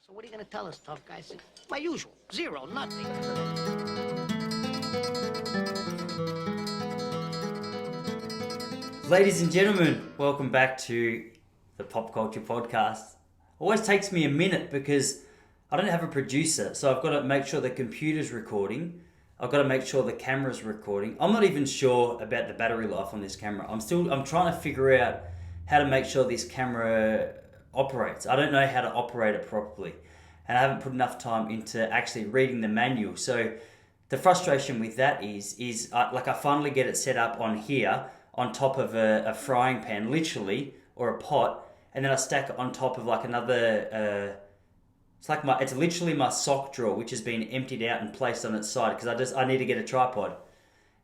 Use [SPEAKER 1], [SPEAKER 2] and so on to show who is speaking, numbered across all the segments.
[SPEAKER 1] So what are you going to tell us, tough guy? I said, my usual. Zero, nothing.
[SPEAKER 2] Ladies and gentlemen, welcome back to the Pop Culture Podcast. Always takes me a minute because I don't have a producer, so I've got to make sure the computer's recording. I've got to make sure the camera's recording. I'm not even sure about the battery life on this camera. I'm trying to figure out how to make sure this camera operates. I don't know how to operate it properly, and I haven't put enough time into actually reading the manual. So the frustration with that is I finally get it set up on here on top of a frying pan, literally, or a pot, and then I stack it on top of like another. It's literally my sock drawer, which has been emptied out and placed on its side because I need to get a tripod.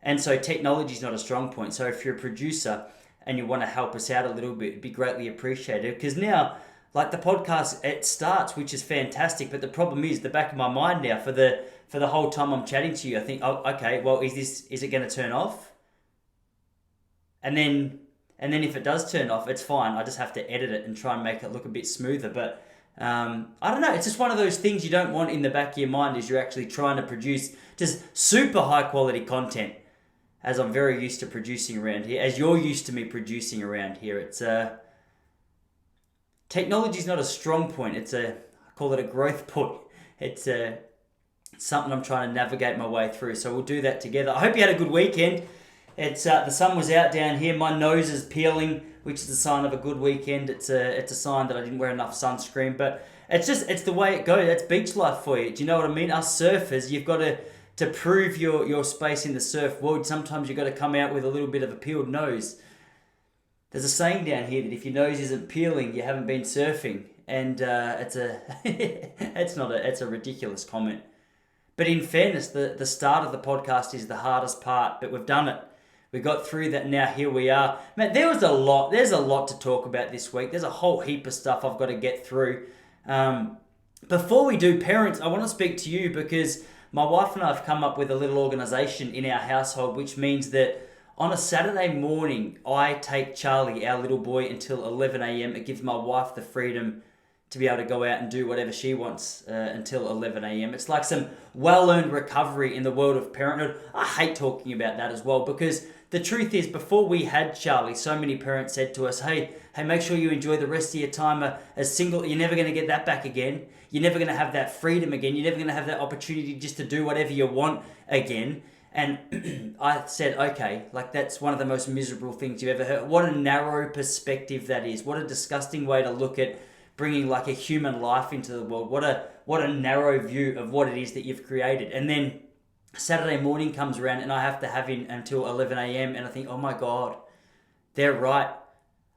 [SPEAKER 2] And so technology is not a strong point. So if you're a producer and you want to help us out a little bit, it'd be greatly appreciated. Because now, like the podcast, it starts, which is fantastic. But the problem is, the back of my mind now, for the whole time I'm chatting to you, I think, oh, okay, well, is it going to turn off? And then if it does turn off, it's fine. I just have to edit it and try and make it look a bit smoother. But I don't know. It's just one of those things you don't want in the back of your mind as you're actually trying to produce just super high quality content, as I'm very used to producing around here, as you're used to me producing around here. It's technology's not a strong point. I call it a growth point. It's something I'm trying to navigate my way through. So we'll do that together. I hope you had a good weekend. It's the sun was out down here. My nose is peeling, which is a sign of a good weekend. It's a sign that I didn't wear enough sunscreen. But it's the way it goes. That's beach life for you. Do you know what I mean? Us surfers, you've got to prove your space in the surf world. Sometimes you've got to come out with a little bit of a peeled nose. There's a saying down here that if your nose isn't peeling, you haven't been surfing, and it's a ridiculous comment. But in fairness, the start of the podcast is the hardest part, but we've done it. We got through that, and now here we are. Man, there's a lot to talk about this week. There's a whole heap of stuff I've got to get through. Before we do, parents, I want to speak to you because my wife and I have come up with a little organisation in our household, which means that on a Saturday morning, I take Charlie, our little boy, until 11 a.m. It gives my wife the freedom to be able to go out and do whatever she wants until 11 a.m. It's like some well-earned recovery in the world of parenthood. I hate talking about that as well because the truth is, before we had Charlie, so many parents said to us, hey, make sure you enjoy the rest of your time as single. You're never going to get that back again. You're never going to have that freedom again. You're never going to have that opportunity just to do whatever you want again. And I said, okay, like that's one of the most miserable things you've ever heard. What a narrow perspective that is. What a disgusting way to look at bringing like a human life into the world. What a narrow view of what it is that you've created. And then Saturday morning comes around and I have to have him until 11 a.m. and I think, oh my God, they're right.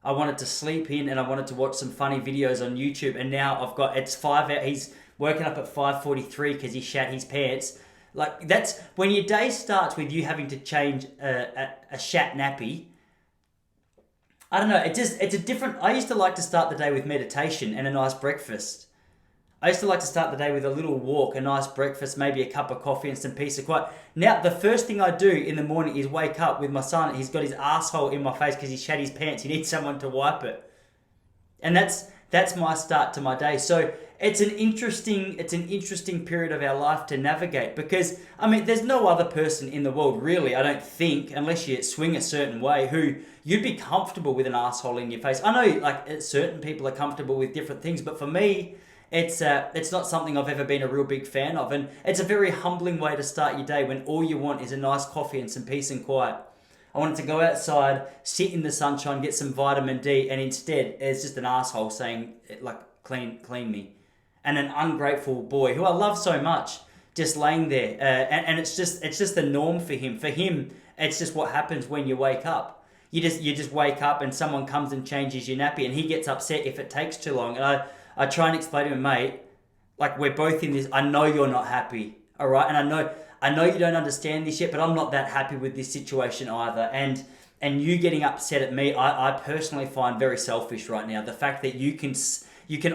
[SPEAKER 2] I wanted to sleep in and I wanted to watch some funny videos on YouTube, and now it's 5 hours. He's woken up at 5:43 because he shat his pants. Like, that's when your day starts with you having to change a shat nappy. I don't know, it's a different... I used to like to start the day with meditation and a nice breakfast. I used to like to start the day with a little walk, a nice breakfast, maybe a cup of coffee and some peace of quiet. Now, the first thing I do in the morning is wake up with my son. He's got his asshole in my face because he shat his pants. He needs someone to wipe it. And that's my start to my day. So it's an interesting period of our life to navigate because, I mean, there's no other person in the world, really, I don't think, unless you swing a certain way, who you'd be comfortable with an asshole in your face. I know, like, certain people are comfortable with different things, but for me, it's not something I've ever been a real big fan of. And it's a very humbling way to start your day when all you want is a nice coffee and some peace and quiet. I wanted to go outside, sit in the sunshine, get some vitamin D, and instead it's just an asshole saying, like, clean me. And an ungrateful boy who I love so much just laying there. And it's just the norm for him. For him, it's just what happens when you wake up. You just wake up and someone comes and changes your nappy, and he gets upset if it takes too long. And I try and explain to him, mate, like, we're both in this. I know you're not happy, all right? And I know you don't understand this yet, but I'm not that happy with this situation either. And you getting upset at me, I personally find very selfish right now. The fact that you can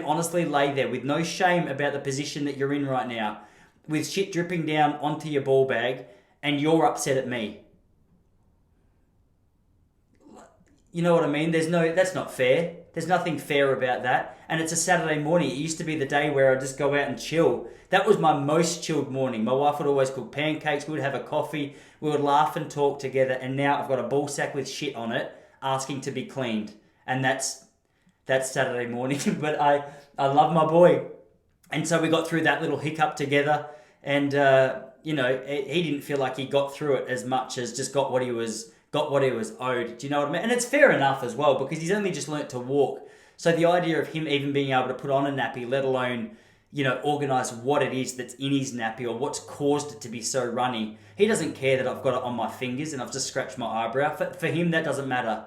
[SPEAKER 2] honestly lay there with no shame about the position that you're in right now, with shit dripping down onto your ball bag, and you're upset at me. You know what I mean? That's not fair. There's nothing fair about that. And it's a Saturday morning. It used to be the day where I'd just go out and chill. That was my most chilled morning. My wife would always cook pancakes. We would have a coffee. We would laugh and talk together. And now I've got a ball sack with shit on it asking to be cleaned. And that's Saturday morning. But I love my boy. And so we got through that little hiccup together. And, he didn't feel like he got through it as much as just got what he was owed. Do you know what I mean? And it's fair enough as well, because he's only just learnt to walk. So the idea of him even being able to put on a nappy, let alone, organise what it is that's in his nappy or what's caused it to be so runny. He doesn't care that I've got it on my fingers and I've just scratched my eyebrow. For him, that doesn't matter.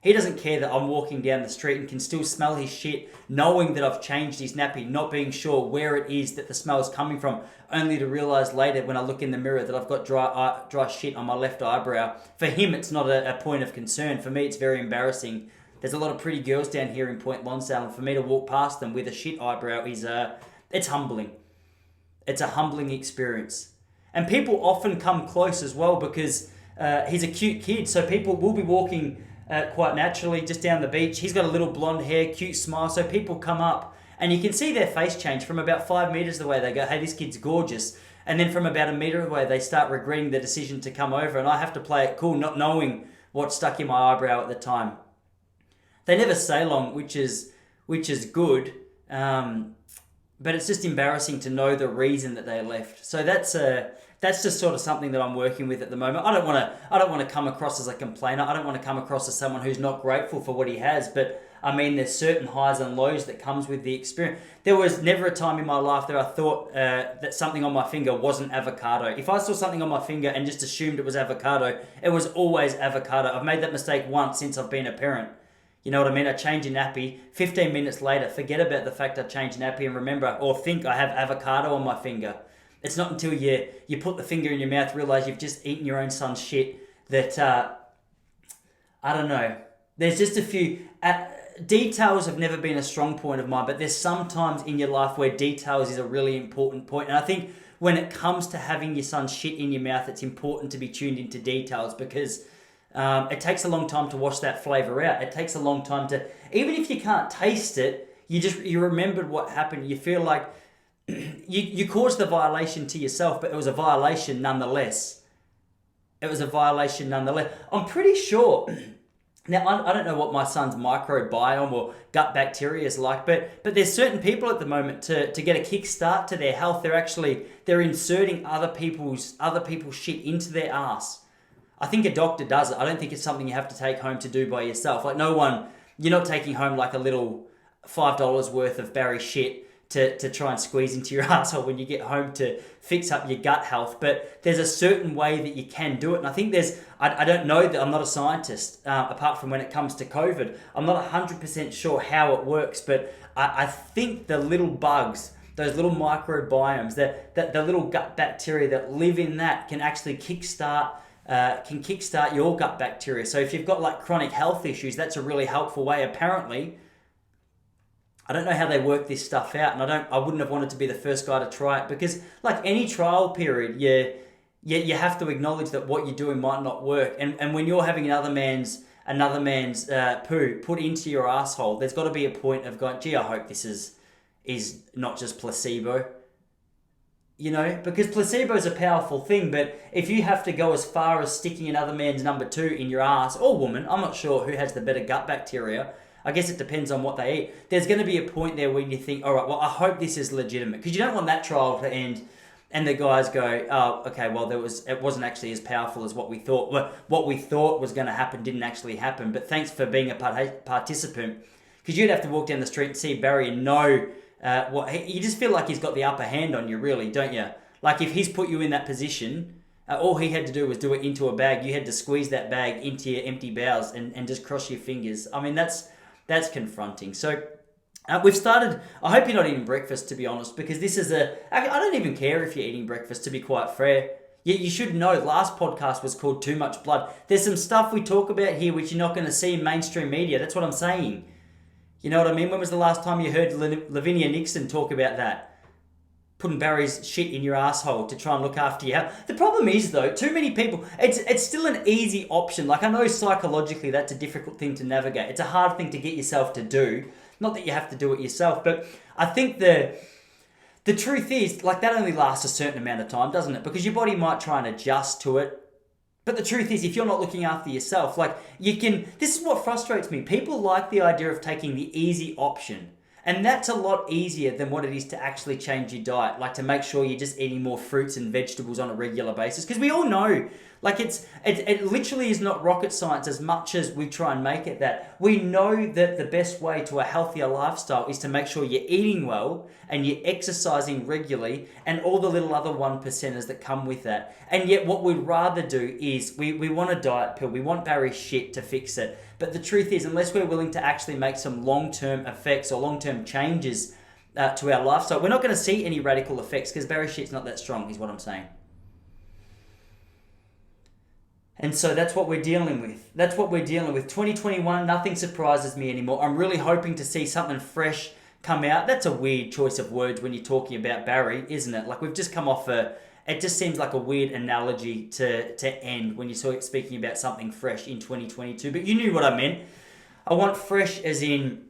[SPEAKER 2] He doesn't care that I'm walking down the street and can still smell his shit, knowing that I've changed his nappy, not being sure where it is that the smell is coming from, only to realise later when I look in the mirror that I've got dry shit on my left eyebrow. For him, it's not a point of concern. For me, it's very embarrassing. There's a lot of pretty girls down here in Point Lonsdale, and for me to walk past them with a shit eyebrow it's humbling. It's a humbling experience. And people often come close as well because he's a cute kid, so people will be walking quite naturally just down the beach. He's got a little blonde hair, cute smile, so people come up and you can see their face change from about 5 meters away. They go, hey, this kid's gorgeous. And then from about a meter away, they start regretting the decision to come over, and I have to play it cool, not knowing what stuck in my eyebrow at the time. They never stay long, which is good, but it's just embarrassing to know the reason that they left. So that's just sort of something that I'm working with at the moment. I don't want to come across as a complainer. I don't want to come across as someone who's not grateful for what he has. But I mean, there's certain highs and lows that comes with the experience. There was never a time in my life that I thought that something on my finger wasn't avocado. If I saw something on my finger and just assumed it was avocado, it was always avocado. I've made that mistake once since I've been a parent. You know what I mean? I change a nappy. 15 minutes later, forget about the fact I changed a nappy and remember or think I have avocado on my finger. It's not until you put the finger in your mouth, realise you've just eaten your own son's shit, that, I don't know. There's just a few... details have never been a strong point of mine, but there's sometimes in your life where details is a really important point. And I think when it comes to having your son's shit in your mouth, it's important to be tuned into details because it takes a long time to wash that flavour out. It takes a long time to... Even if you can't taste it, you remembered what happened. You feel like... You caused the violation to yourself, but it was a violation nonetheless. I'm pretty sure... Now, I don't know what my son's microbiome or gut bacteria is like, but there's certain people at the moment to get a kickstart to their health, they're inserting other people's shit into their ass. I think a doctor does it. I don't think it's something you have to take home to do by yourself. Like you're not taking home like a little $5 worth of Barry shit to try and squeeze into your asshole when you get home to fix up your gut health. But there's a certain way that you can do it. And I think I don't know, that I'm not a scientist, apart from when it comes to COVID. I'm not 100% sure how it works, but I think the little bugs, those little microbiomes, the little gut bacteria that live in that can actually kickstart your gut bacteria. So if you've got like chronic health issues, that's a really helpful way. Apparently, I don't know how they work this stuff out, and I wouldn't have wanted to be the first guy to try it because, like any trial period, you have to acknowledge that what you're doing might not work. And when you're having another man's poo put into your asshole, there's got to be a point of going, gee, I hope this is not just placebo. You know, because placebo is a powerful thing, but if you have to go as far as sticking another man's number 2 in your ass, or woman, I'm not sure who has the better gut bacteria. I guess it depends on what they eat. There's going to be a point there when you think, all right, well, I hope this is legitimate. Because you don't want that trial to end and the guys go, oh, okay, well, it wasn't actually as powerful as what we thought. Well, what we thought was going to happen didn't actually happen. But thanks for being a participant. Because you'd have to walk down the street and see Barry and know you just feel like he's got the upper hand on you, really, don't you? Like if he's put you in that position... all he had to do was do it into a bag. You had to squeeze that bag into your empty bowels and just cross your fingers. I mean, that's confronting. So we've started... I hope you're not eating breakfast, to be honest, because this is I don't even care if you're eating breakfast, to be quite fair. You should know, last podcast was called Too Much Blood. There's some stuff we talk about here which you're not going to see in mainstream media. That's what I'm saying. You know what I mean? When was the last time you heard Lavinia Nixon talk about that? putting Barry's shit in your asshole to try and look after you. The problem is, though, too many people, it's still an easy option. Like, I know psychologically that's a difficult thing to navigate. It's a hard thing to get yourself to do. Not that you have to do it yourself, but I think the truth is, like, that only lasts a certain amount of time, doesn't it? Because your body might try and adjust to it. But the truth is, if you're not looking after yourself, like, this is what frustrates me. People like the idea of taking the easy option. And that's a lot easier than what it is to actually change your diet, like to make sure you're just eating more fruits and vegetables on a regular basis. Because we all know, like, it literally is not rocket science as much as we try and make it that. We know that the best way to a healthier lifestyle is to make sure you're eating well and you're exercising regularly and all the little other 1%ers that come with that. And yet what we'd rather do is we want a diet pill. We want Barry's shit to fix it. But the truth is, unless we're willing to actually make some long-term effects or long-term changes to our lifestyle, we're not going to see any radical effects because Barry's shit's not that strong, is what I'm saying. And so that's what we're dealing with. 2021, nothing surprises me anymore. I'm really hoping to see something fresh come out. That's a weird choice of words when you're talking about Barry, isn't it? Like, we've just come off it just seems like a weird analogy to end when you're speaking about something fresh in 2022. But you knew what I meant. I want fresh as in,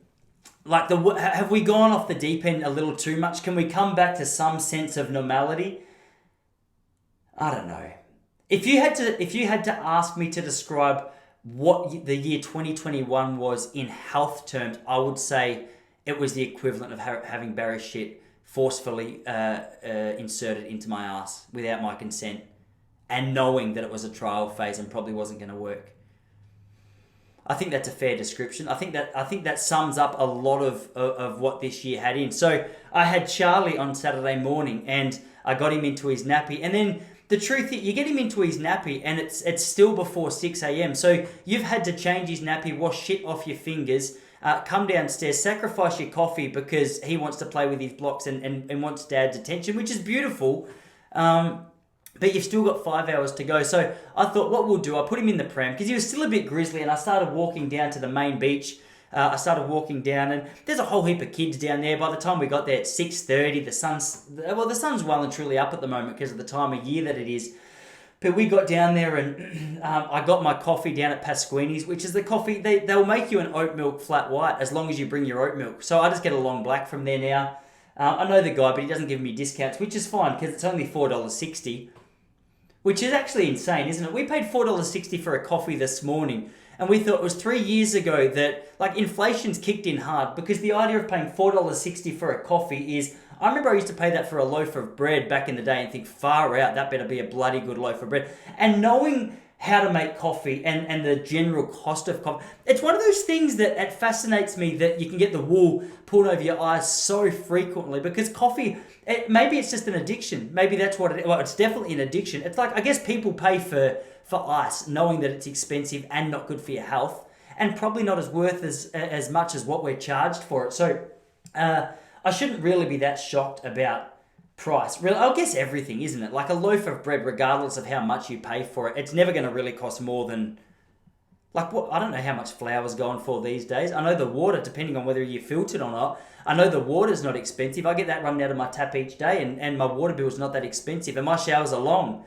[SPEAKER 2] like, have we gone off the deep end a little too much? Can we come back to some sense of normality? I don't know. If you had to ask me to describe what the year 2021 was in health terms, I would say it was the equivalent of having Barry's shit forcefully inserted into my ass without my consent and knowing that it was a trial phase and probably wasn't going to work. I think that's a fair description. I think that sums up a lot of what this year had in. So I had Charlie on Saturday morning and I got him into his nappy, and then the truth is, you get him into his nappy and it's still before 6 a.m. So you've had to change his nappy, wash shit off your fingers, come downstairs, sacrifice your coffee because he wants to play with his blocks and wants dad's attention, which is beautiful. But you've still got 5 hours to go. So I thought, what we'll do, I put him in the pram because he was still a bit grizzly, and I started walking down to the main beach. I started walking down, and there's a whole heap of kids down there. By the time we got there at 6:30, the sun's well and truly up at the moment because of the time of year that it is. But we got down there, and I got my coffee down at Pasquini's, which is the coffee, they'll make you an oat milk flat white as long as you bring your oat milk. So I just get a long black from there now. I know the guy, but he doesn't give me discounts, which is fine because it's only $4.60, which is actually insane, isn't it? We paid $4.60 for a coffee this morning, and we thought it was 3 years ago that, like, inflation's kicked in hard, because the idea of paying $4.60 for a coffee is, I remember I used to pay that for a loaf of bread back in the day and think, far out, that better be a bloody good loaf of bread. And knowing how to make coffee and the general cost of coffee, it's one of those things that it fascinates me that you can get the wool pulled over your eyes so frequently, because coffee, maybe it's just an addiction. Maybe that's what it is. Well, it's definitely an addiction. It's like, I guess people pay for ice knowing that it's expensive and not good for your health, and probably not as worth as much as what we're charged for it. So I shouldn't really be that shocked about price. Really, I guess everything, isn't it? Like a loaf of bread, regardless of how much you pay for it, it's never going to really cost more than, like, what? I don't know how much flour's going for these days. I know the water, depending on whether you filtered or not, I know the water's not expensive. I get that running out of my tap each day, and my water bill's not that expensive, and my showers are long.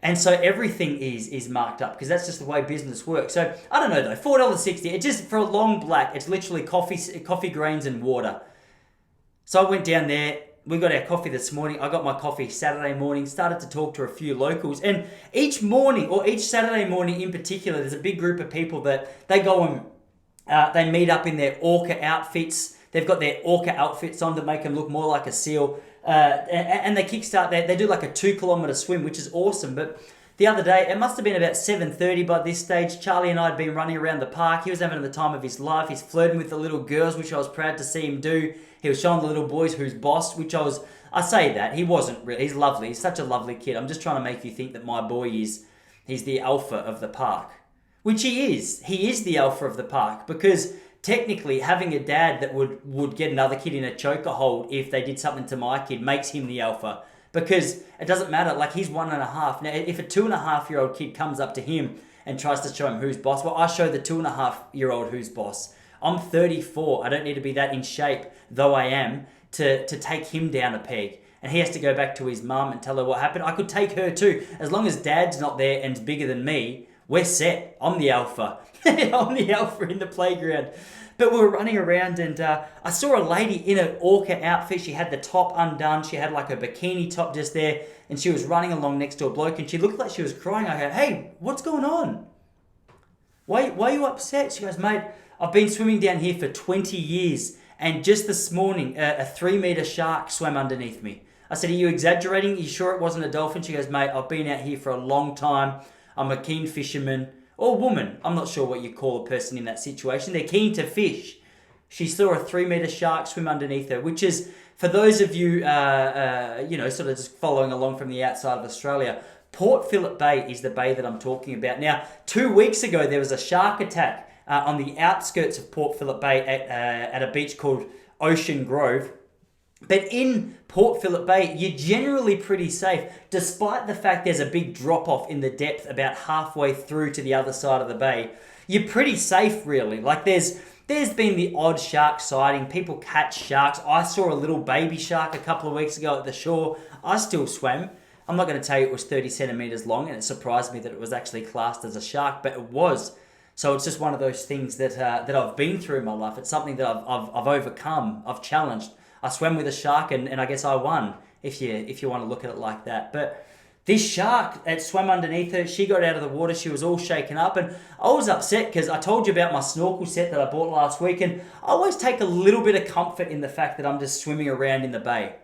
[SPEAKER 2] And so everything is marked up because that's just the way business works. So I don't know though, $4.60. It just, for a long black, it's literally coffee grains and water. So I went down there. We got our coffee this morning. I got my coffee Saturday morning. Started to talk to a few locals, and each morning, or each Saturday morning in particular, there's a big group of people that they go and they meet up in their orca outfits. They've got their orca outfits on to make them look more like a seal. And they kickstart, they do like a 2-kilometer swim, which is awesome. But the other day, it must have been about 7:30 by this stage, Charlie and I had been running around the park. He was having the time of his life. He's flirting with the little girls, which I was proud to see him do. He was showing the little boys who's boss, which I say that, he wasn't really, he's lovely. He's such a lovely kid. I'm just trying to make you think that my boy he's the alpha of the park. Which he is. He is the alpha of the park, because technically having a dad that would get another kid in a choker hold if they did something to my kid makes him the alpha, because it doesn't matter. Like, he's 1.5. Now, if a 2.5-year-old kid comes up to him and tries to show him who's boss, well, I show the 2.5-year-old who's boss. I'm 34. I don't need to be that in shape, though I am, to take him down a peg. and he has to go back to his mum and tell her what happened. I could take her too. As long as dad's not there and's bigger than me, we're set. I'm the alpha. I'm the alpha in the playground. But we were running around and I saw a lady in an orca outfit. She had the top undone. She had like a bikini top just there. And she was running along next to a bloke and she looked like she was crying. I go, hey, what's going on? Why are you upset? She goes, mate, I've been swimming down here for 20 years. And just this morning, a 3-meter shark swam underneath me. I said, are you exaggerating? Are you sure it wasn't a dolphin? She goes, mate, I've been out here for a long time. I'm a keen fisherman. Or woman. I'm not sure what you call a person in that situation. They're keen to fish. She saw a 3-meter shark swim underneath her, which is, for those of you, sort of just following along from the outside of Australia, Port Phillip Bay is the bay that I'm talking about. Now, 2 weeks ago, there was a shark attack on the outskirts of Port Phillip Bay at a beach called Ocean Grove. But in Port Phillip Bay, you're generally pretty safe, despite the fact there's a big drop-off in the depth about halfway through to the other side of the bay. You're pretty safe, really. Like, there's been the odd shark sighting. People catch sharks. I saw a little baby shark a couple of weeks ago at the shore. I still swam. I'm not going to tell you it was 30 centimetres long, and it surprised me that it was actually classed as a shark, but it was. So it's just one of those things that I've been through in my life. It's something that I've overcome. I've challenged. I swam with a shark and I guess I won, if you want to look at it like that. But this shark, it swam underneath her. She got out of the water. She was all shaken up. And I was upset because I told you about my snorkel set that I bought last week. And I always take a little bit of comfort in the fact that I'm just swimming around in the bay.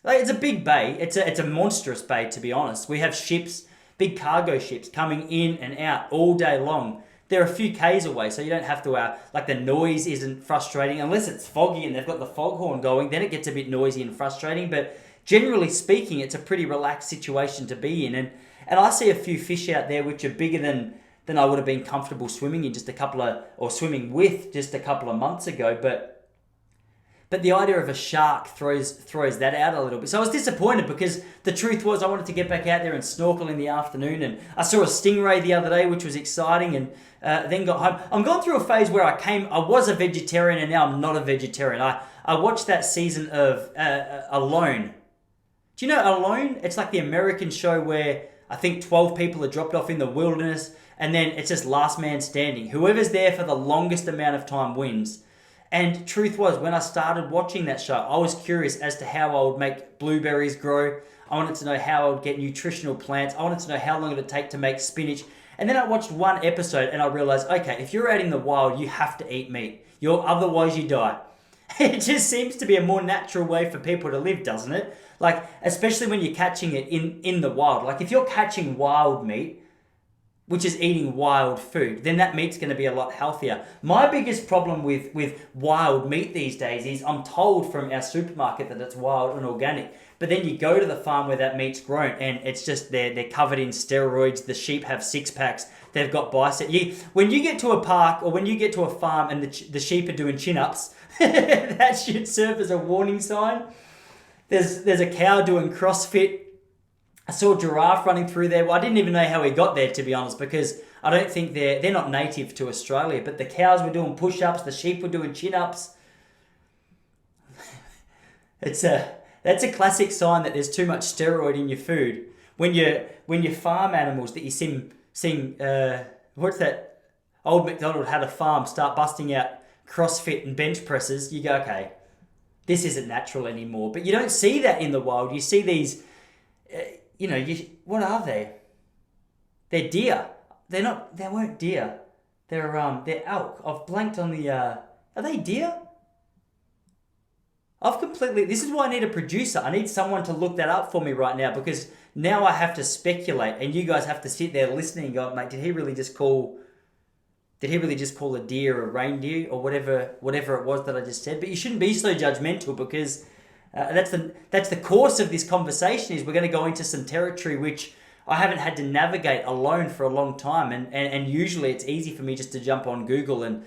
[SPEAKER 2] Like, it's a big bay. It's a monstrous bay, to be honest. We have ships, big cargo ships coming in and out all day long. They're a few Ks away, so you don't have to, the noise isn't frustrating. Unless it's foggy and they've got the foghorn going, then it gets a bit noisy and frustrating. But generally speaking, it's a pretty relaxed situation to be in. And I see a few fish out there which are bigger than I would have been comfortable swimming in swimming with just a couple of months ago. But the idea of a shark throws that out a little bit. So I was disappointed because the truth was I wanted to get back out there and snorkel in the afternoon. And I saw a stingray the other day, which was exciting, and then got home. I'm going through a phase where I was a vegetarian and now I'm not a vegetarian. I watched that season of Alone. Do you know Alone? It's like the American show where I think 12 people are dropped off in the wilderness and then it's just last man standing. Whoever's there for the longest amount of time wins. And truth was, when I started watching that show, I was curious as to how I would make blueberries grow. I wanted to know how I would get nutritional plants. I wanted to know how long it would take to make spinach. And then I watched one episode and I realized, okay, if you're out in the wild, you have to eat meat. Otherwise you die. It just seems to be a more natural way for people to live, doesn't it? Like, especially when you're catching it in the wild. Like, if you're catching wild meat, which is eating wild food, then that meat's going to be a lot healthier. My biggest problem with wild meat these days is I'm told from our supermarket that it's wild and organic. But then you go to the farm where that meat's grown and it's just they're covered in steroids. The sheep have 6-packs. They've got biceps. When you get to a park or when you get to a farm and the sheep are doing chin-ups, that should serve as a warning sign. There's a cow doing CrossFit. I saw a giraffe running through there. Well, I didn't even know how he got there, to be honest, because I don't think they're not native to Australia. But the cows were doing push-ups, the sheep were doing chin-ups. That's a classic sign that there's too much steroid in your food. When your farm animals that you sing what's that? Old MacDonald had a farm start busting out CrossFit and bench presses. You go, okay, this isn't natural anymore. But you don't see that in the wild. You see these. What are they? They're deer. They weren't deer. They're elk. I've blanked on the, are they deer? This is why I need a producer. I need someone to look that up for me right now because now I have to speculate and you guys have to sit there listening and go, mate, did he really just call a deer a reindeer or whatever it was that I just said? But you shouldn't be so judgmental because that's the course of this conversation is we're going to go into some territory which I haven't had to navigate alone for a long time. And usually it's easy for me just to jump on Google and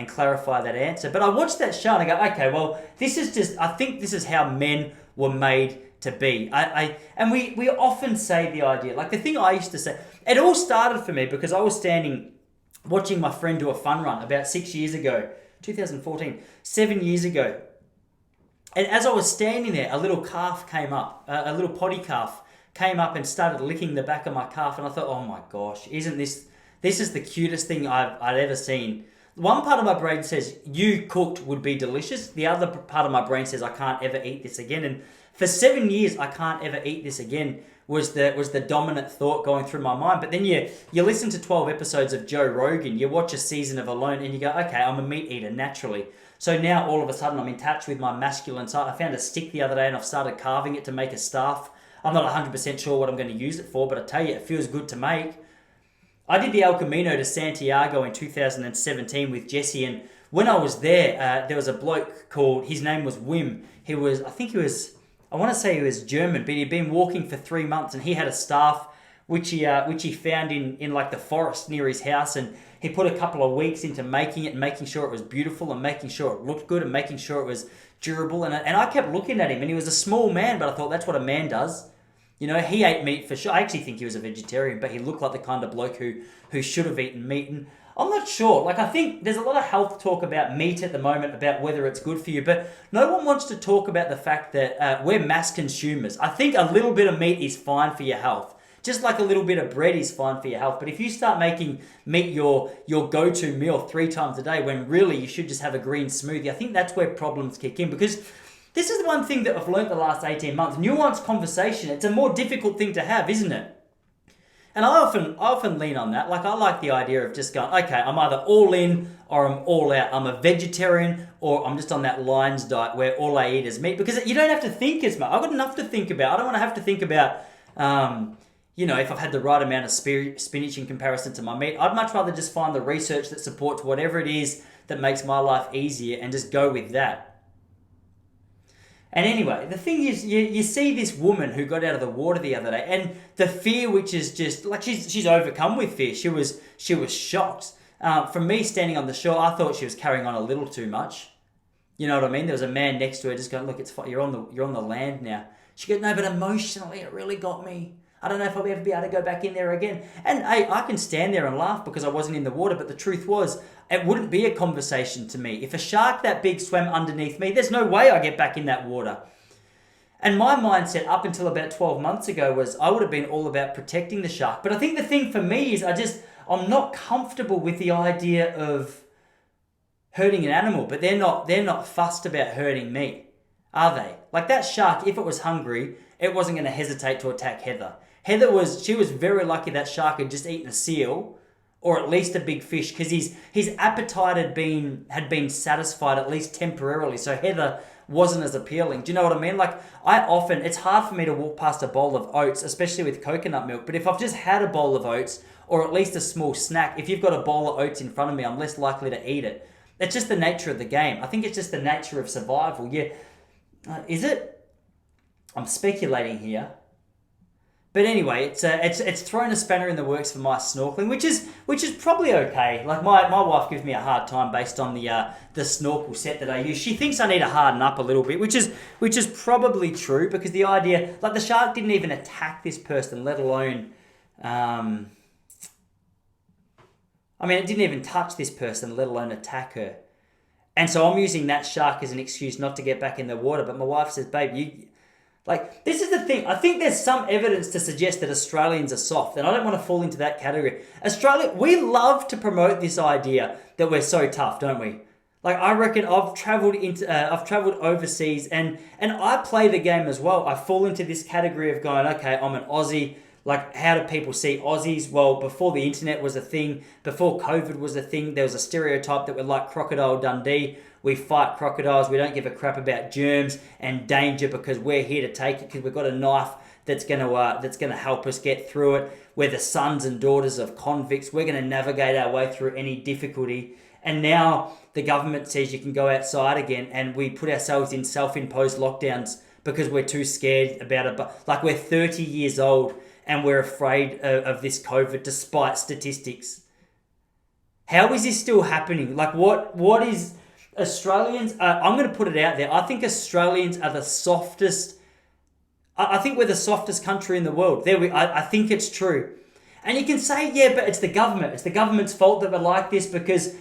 [SPEAKER 2] clarify that answer. But I watched that show and I go, okay, well, I think this is how men were made to be. And we often say the idea, like the thing I used to say, it all started for me because I was standing watching my friend do a fun run about 6 years ago, 2014, 7 years ago. And as I was standing there, a little calf came up, a little potty calf came up and started licking the back of my calf. And I thought, oh my gosh, isn't this is the cutest thing I'd ever seen. One part of my brain says, you cooked would be delicious. The other part of my brain says, I can't ever eat this again. And for 7 years, I can't ever eat this again was the dominant thought going through my mind. But then you listen to 12 episodes of Joe Rogan, you watch a season of Alone, and you go, okay, I'm a meat eater naturally. So now all of a sudden I'm in touch with my masculine side. I found a stick the other day and I've started carving it to make a staff. I'm not 100% sure what I'm going to use it for, but I tell you, it feels good to make. I did the El Camino to Santiago in 2017 with Jesse, and when I was there, there was a bloke called, his name was Wim. I want to say he was German, but he'd been walking for 3 months, and he had a staff which he found in like the forest near his house, and he put a couple of weeks into making it and making sure it was beautiful and making sure it looked good and making sure it was durable. And I kept looking at him, and he was a small man, but I thought that's what a man does. You know, he ate meat for sure. I actually think he was a vegetarian, but he looked like the kind of bloke who should have eaten meat. And I'm not sure. Like, I think there's a lot of health talk about meat at the moment, about whether it's good for you, but no one wants to talk about the fact that we're mass consumers. I think a little bit of meat is fine for your health. Just like a little bit of bread is fine for your health. But if you start making meat your go-to meal 3 times a day, when really you should just have a green smoothie, I think that's where problems kick in. Because this is the one thing that I've learned the last 18 months. Nuanced conversation, it's a more difficult thing to have, isn't it? And I often lean on that. Like, I like the idea of just going, okay, I'm either all in or I'm all out. I'm a vegetarian or I'm just on that Lines diet where all I eat is meat. Because you don't have to think as much. I've got enough to think about. I don't want to have to think about, if I've had the right amount of spinach in comparison to my meat. I'd much rather just find the research that supports whatever it is that makes my life easier and just go with that. And anyway, the thing is, you see this woman who got out of the water the other day, and the fear, which is just like she's overcome with fear. She was shocked. From me standing on the shore, I thought she was carrying on a little too much. You know what I mean? There was a man next to her, just going, "Look, it's fine. You're on the land now." She goes, "No, but emotionally, it really got me. I don't know if I'll ever be able to go back in there again." And hey, I can stand there and laugh because I wasn't in the water, but the truth was, it wouldn't be a conversation to me. If a shark that big swam underneath me, there's no way I get back in that water. And my mindset up until about 12 months ago was I would have been all about protecting the shark. But I think the thing for me is I'm not comfortable with the idea of hurting an animal, but they're not fussed about hurting me, are they? Like, that shark, if it was hungry, it wasn't going to hesitate to attack Heather. She was very lucky that shark had just eaten a seal, or at least a big fish, because his appetite had been satisfied at least temporarily. So Heather wasn't as appealing. Do you know what I mean? Like, it's hard for me to walk past a bowl of oats, especially with coconut milk. But if I've just had a bowl of oats, or at least a small snack, if you've got a bowl of oats in front of me, I'm less likely to eat it. It's just the nature of the game. I think it's just the nature of survival. Yeah, is it? I'm speculating here. But anyway, it's thrown a spanner in the works for my snorkeling, which is probably okay. Like, my wife gives me a hard time based on the snorkel set that I use. She thinks I need to harden up a little bit, which is probably true, because the idea, like, the shark didn't even attack this person, let alone, it didn't even touch this person, let alone attack her. And so I'm using that shark as an excuse not to get back in the water. But my wife says, babe, this is the thing. I think there's some evidence to suggest that Australians are soft, and I don't want to fall into that category. Australia, we love to promote this idea that we're so tough, don't we? Like, I reckon I've travelled overseas, and I play the game as well. I fall into this category of going, okay, I'm an Aussie. Like, how do people see Aussies? Well, before the internet was a thing, before COVID was a thing, there was a stereotype that we're like Crocodile Dundee. We fight crocodiles. We don't give a crap about germs and danger because we're here to take it, because we've got a knife that's gonna help us get through it. We're the sons and daughters of convicts. We're gonna navigate our way through any difficulty. And now the government says you can go outside again, and we put ourselves in self-imposed lockdowns because we're too scared about it. But like, we're 30 years old and we're afraid of this COVID, despite statistics. How is this still happening? Like, what is Australians? I'm going to put it out there. I think Australians are the softest. I think we're the softest country in the world. I think it's true. And you can say, yeah, but it's the government. It's the government's fault that we're like this because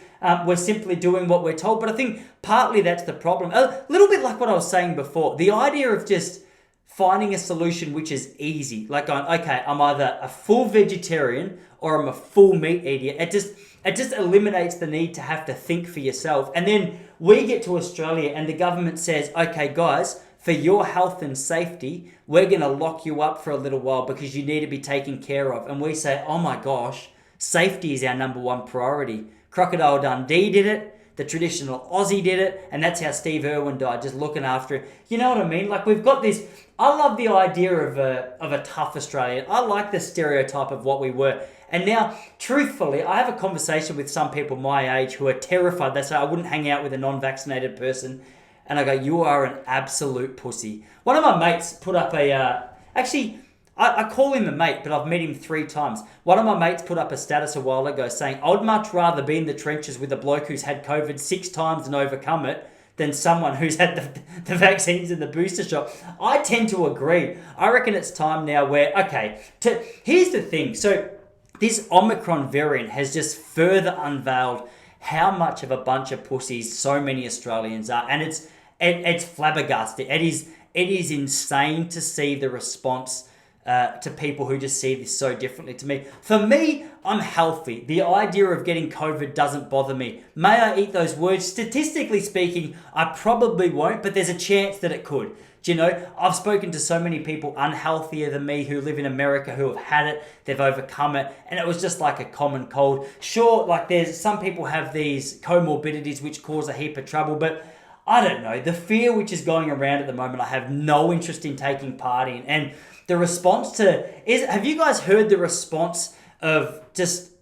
[SPEAKER 2] We're simply doing what we're told. But I think partly that's the problem. A little bit like what I was saying before. The idea of just finding a solution which is easy. Like going, okay, I'm either a full vegetarian or I'm a full meat eater. It just eliminates the need to have to think for yourself. And then we get to Australia and the government says, okay, guys, for your health and safety, we're going to lock you up for a little while because you need to be taken care of. And we say, oh my gosh, safety is our number one priority. Crocodile Dundee did it. The traditional Aussie did it. And that's how Steve Irwin died, just looking after it. You know what I mean? Like we've got this... I love the idea of a tough Australian. I like the stereotype of what we were. And now, truthfully, I have a conversation with some people my age who are terrified. They say, I wouldn't hang out with a non-vaccinated person. And I go, you are an absolute pussy. One of my mates put up a... I call him a mate, but I've met him 3 times. One of my mates put up a status a while ago saying, I'd much rather be in the trenches with a bloke who's had COVID 6 times and overcome it than someone who's had the vaccines and the booster shot. I tend to agree. I reckon it's time now where, here's the thing. So this Omicron variant has just further unveiled how much of a bunch of pussies so many Australians are. And it's flabbergasting. It is insane to see the response to people who just see this so differently to me. For me, I'm healthy. The idea of getting COVID doesn't bother me. May I eat those words? Statistically speaking, I probably won't, but there's a chance that it could. Do you know, I've spoken to so many people unhealthier than me who live in America who have had it, they've overcome it, and it was just like a common cold. Sure, like there's some people have these comorbidities which cause a heap of trouble, but I don't know. The fear which is going around at the moment, I have no interest in taking part in. And the response have you guys heard the response of just,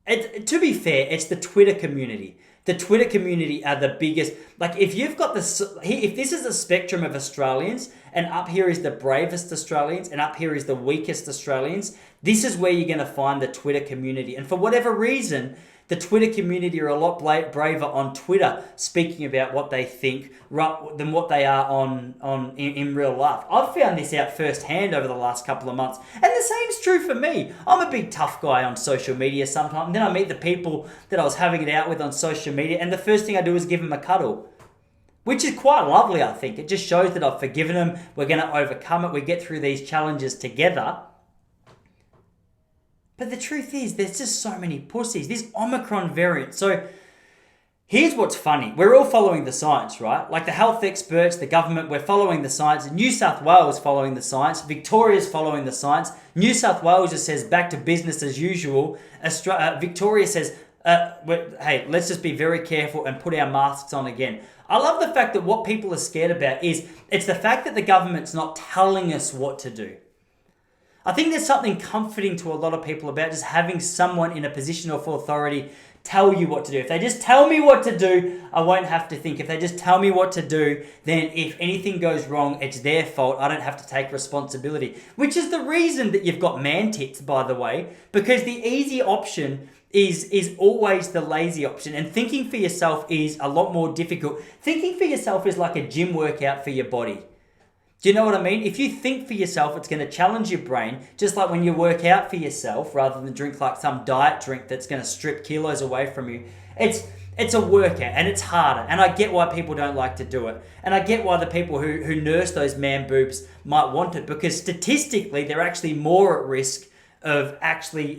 [SPEAKER 2] to be fair, it's the Twitter community. The Twitter community are the biggest. Like if you've got if this is a spectrum of Australians and up here is the bravest Australians and up here is the weakest Australians, this is where you're going to find the Twitter community. And for whatever reason, the Twitter community are a lot braver on Twitter speaking about what they think than what they are in real life. I've found this out firsthand over the last couple of months. And the same's true for me. I'm a big tough guy on social media sometimes. And then I meet the people that I was having it out with on social media and the first thing I do is give them a cuddle. Which is quite lovely, I think. It just shows that I've forgiven them. We're going to overcome it. We get through these challenges together. But the truth is, there's just so many pussies. This Omicron variant. So here's what's funny. We're all following the science, right? Like the health experts, the government, we're following the science. New South Wales following the science. Victoria's following the science. New South Wales just says back to business as usual. Victoria says, hey, let's just be very careful and put our masks on again. I love the fact that what people are scared about it's the fact that the government's not telling us what to do. I think there's something comforting to a lot of people about just having someone in a position of authority tell you what to do. If they just tell me what to do, I won't have to think. If they just tell me what to do, then if anything goes wrong, it's their fault. I don't have to take responsibility. Which is the reason that you've got man tits, by the way, because the easy option is always the lazy option. And thinking for yourself is a lot more difficult. Thinking for yourself is like a gym workout for your body. Do you know what I mean? If you think for yourself, it's going to challenge your brain, just like when you work out for yourself, rather than drink like some diet drink that's going to strip kilos away from you. It's a workout and it's harder. And I get why people don't like to do it. And I get why the people who nurse those man boobs might want it, because statistically, they're actually more at risk of actually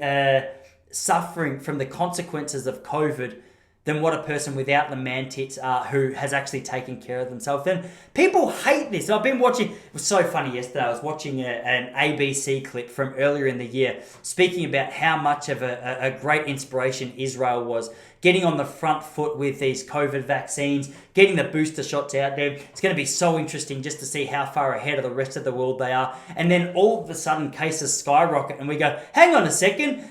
[SPEAKER 2] suffering from the consequences of COVID than what a person without the man tits are who has actually taken care of themselves. And people hate this. I've been watching, it was so funny yesterday, I was watching an ABC clip from earlier in the year speaking about how much of a great inspiration Israel was, getting on the front foot with these COVID vaccines, getting the booster shots out there. It's going to be so interesting just to see how far ahead of the rest of the world they are. And then all of a sudden cases skyrocket and we go, hang on a second,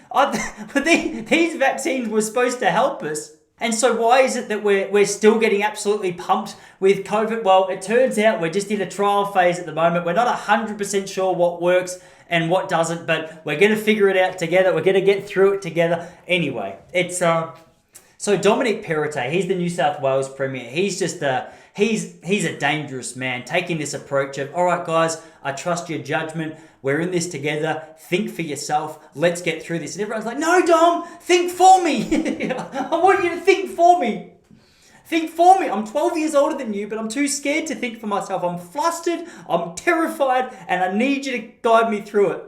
[SPEAKER 2] these vaccines were supposed to help us. And so why is it that we're still getting absolutely pumped with COVID? Well, it turns out we're just in a trial phase at the moment. We're not 100% sure what works and what doesn't, but we're going to figure it out together. We're going to get through it together. Anyway, it's so Dominic Perrottet, he's the New South Wales Premier. He's he's a dangerous man, taking this approach of, all right, guys, I trust your judgment. We're in this together. Think for yourself. Let's get through this. And everyone's like, no, Dom, think for me. I want you to think for me. Think for me. I'm 12 years older than you, but I'm too scared to think for myself. I'm flustered, I'm terrified, and I need you to guide me through it.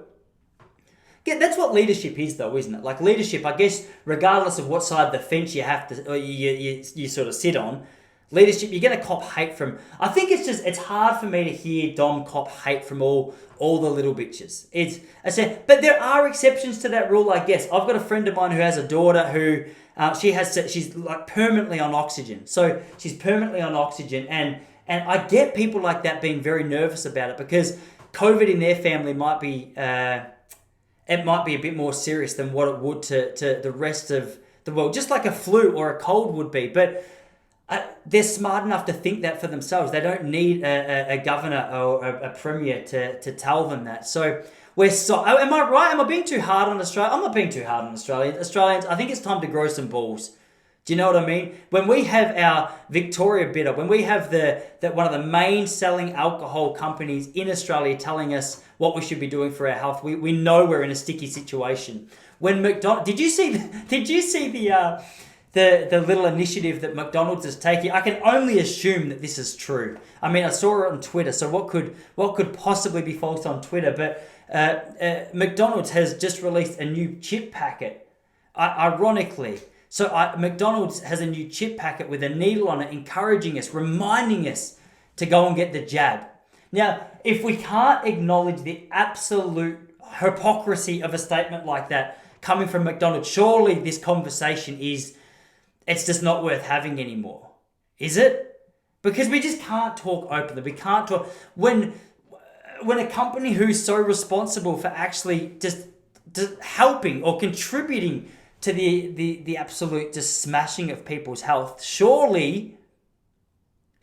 [SPEAKER 2] Yeah, that's what leadership is, though, isn't it? Like leadership, I guess, regardless of what side of the fence you have to, or you sort of sit on, leadership, you're going to cop hate from. I think it's hard for me to hear Dom cop hate from all the little bitches. But there are exceptions to that rule, I guess. I've got a friend of mine who has a daughter who she's like permanently on oxygen. So she's permanently on oxygen, and I get people like that being very nervous about it because COVID in their family might be. It might be a bit more serious than what it would to the rest of the world, just like a flu or a cold would be. But they're smart enough to think that for themselves. They don't need a governor or a premier to tell them that. So am I right? Am I being too hard on Australia? I'm not being too hard on Australians. Australians, I think it's time to grow some balls. Do you know what I mean? When we have our Victoria Bitter, when we have that one of the main selling alcohol companies in Australia telling us what we should be doing for our health, we know we're in a sticky situation. When McDonald's, did you see the little initiative that McDonald's is taking? I can only assume that this is true. I mean, I saw it on Twitter, so what could possibly be false on Twitter? But McDonald's has just released a new chip packet, ironically. So McDonald's has a new chip packet with a needle on it, encouraging us, reminding us to go and get the jab. Now, if we can't acknowledge the absolute hypocrisy of a statement like that coming from McDonald's, surely this conversation it's just not worth having anymore. Is it? Because we just can't talk openly. We can't talk when a company who's so responsible for actually just helping or contributing to the absolute just smashing of people's health, surely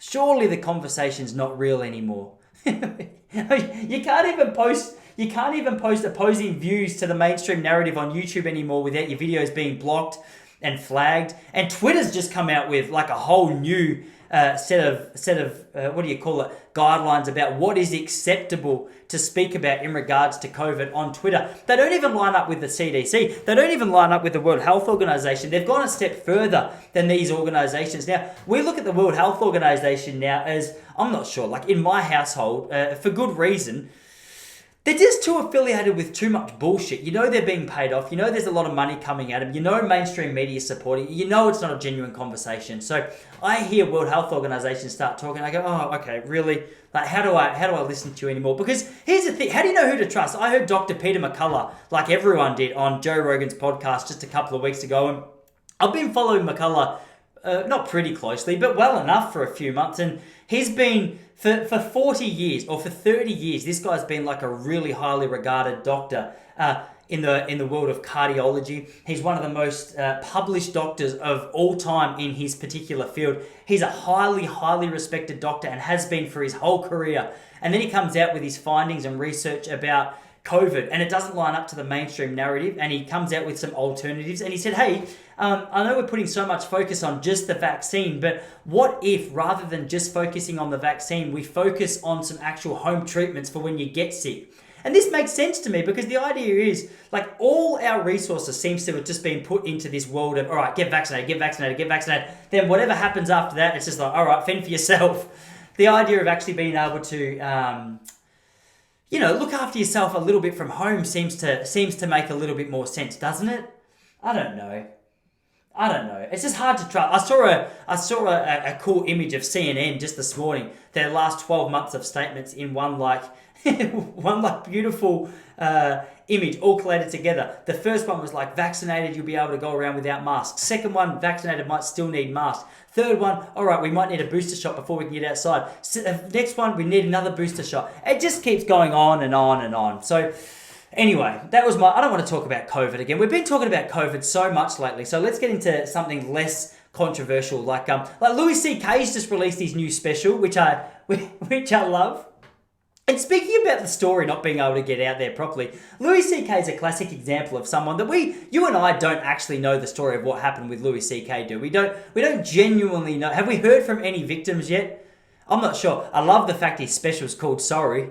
[SPEAKER 2] the conversation's not real anymore. You can't even post opposing views to the mainstream narrative on YouTube anymore without your videos being blocked and flagged. And Twitter's just come out with like a whole new set of what do you call it, guidelines about what is acceptable to speak about in regards to COVID on Twitter. They don't even line up with the CDC. They don't even line up with the World Health Organization. They've gone a step further than these organizations. Now, we look at the World Health Organization now as, I'm not sure, like in my household, for good reason, they're just too affiliated with too much bullshit. You know they're being paid off. You know there's a lot of money coming at them. You know mainstream media supporting. You know it's not a genuine conversation. So I hear World Health Organization start talking. I go, oh, okay, really? Like, how do I listen to you anymore? Because here's the thing. How do you know who to trust? I heard Dr. Peter McCullough, like everyone did, on Joe Rogan's podcast just a couple of weeks ago. And I've been following McCullough, not pretty closely, but well enough for a few months. And he's been... For 40 years or for 30 years, this guy's been like a really highly regarded doctor in the world of cardiology. He's one of the most published doctors of all time in his particular field. He's a highly, highly respected doctor and has been for his whole career. And then he comes out with his findings and research about COVID, and it doesn't line up to the mainstream narrative, and he comes out with some alternatives, and he said, hey, I know we're putting so much focus on just the vaccine, but what if, rather than just focusing on the vaccine, we focus on some actual home treatments for when you get sick? And this makes sense to me because the idea is, like, all our resources seems to have just been put into this world of, all right, get vaccinated. Then whatever happens after that, it's just like, all right, fend for yourself. The idea of actually being able to... look after yourself a little bit from home seems to make a little bit more sense, doesn't it? I don't know. It's just hard to trust. I saw a cool image of CNN just this morning. Their last 12 months of statements in one beautiful image all collated together. The first one was like, vaccinated, you'll be able to go around without masks. Second one, vaccinated might still need masks. Third one, all right, we might need a booster shot before we can get outside. Next one, we need another booster shot. It just keeps going on and on and on. So anyway, I don't want to talk about COVID again. We've been talking about COVID so much lately. So let's get into something less controversial. Like Louis C.K.'s just released his new special, which I love. And speaking about the story not being able to get out there properly, Louis C.K. is a classic example of someone that you and I don't actually know the story of what happened with Louis C.K. do. We don't genuinely know. Have we heard from any victims yet? I'm not sure. I love the fact his special's called Sorry.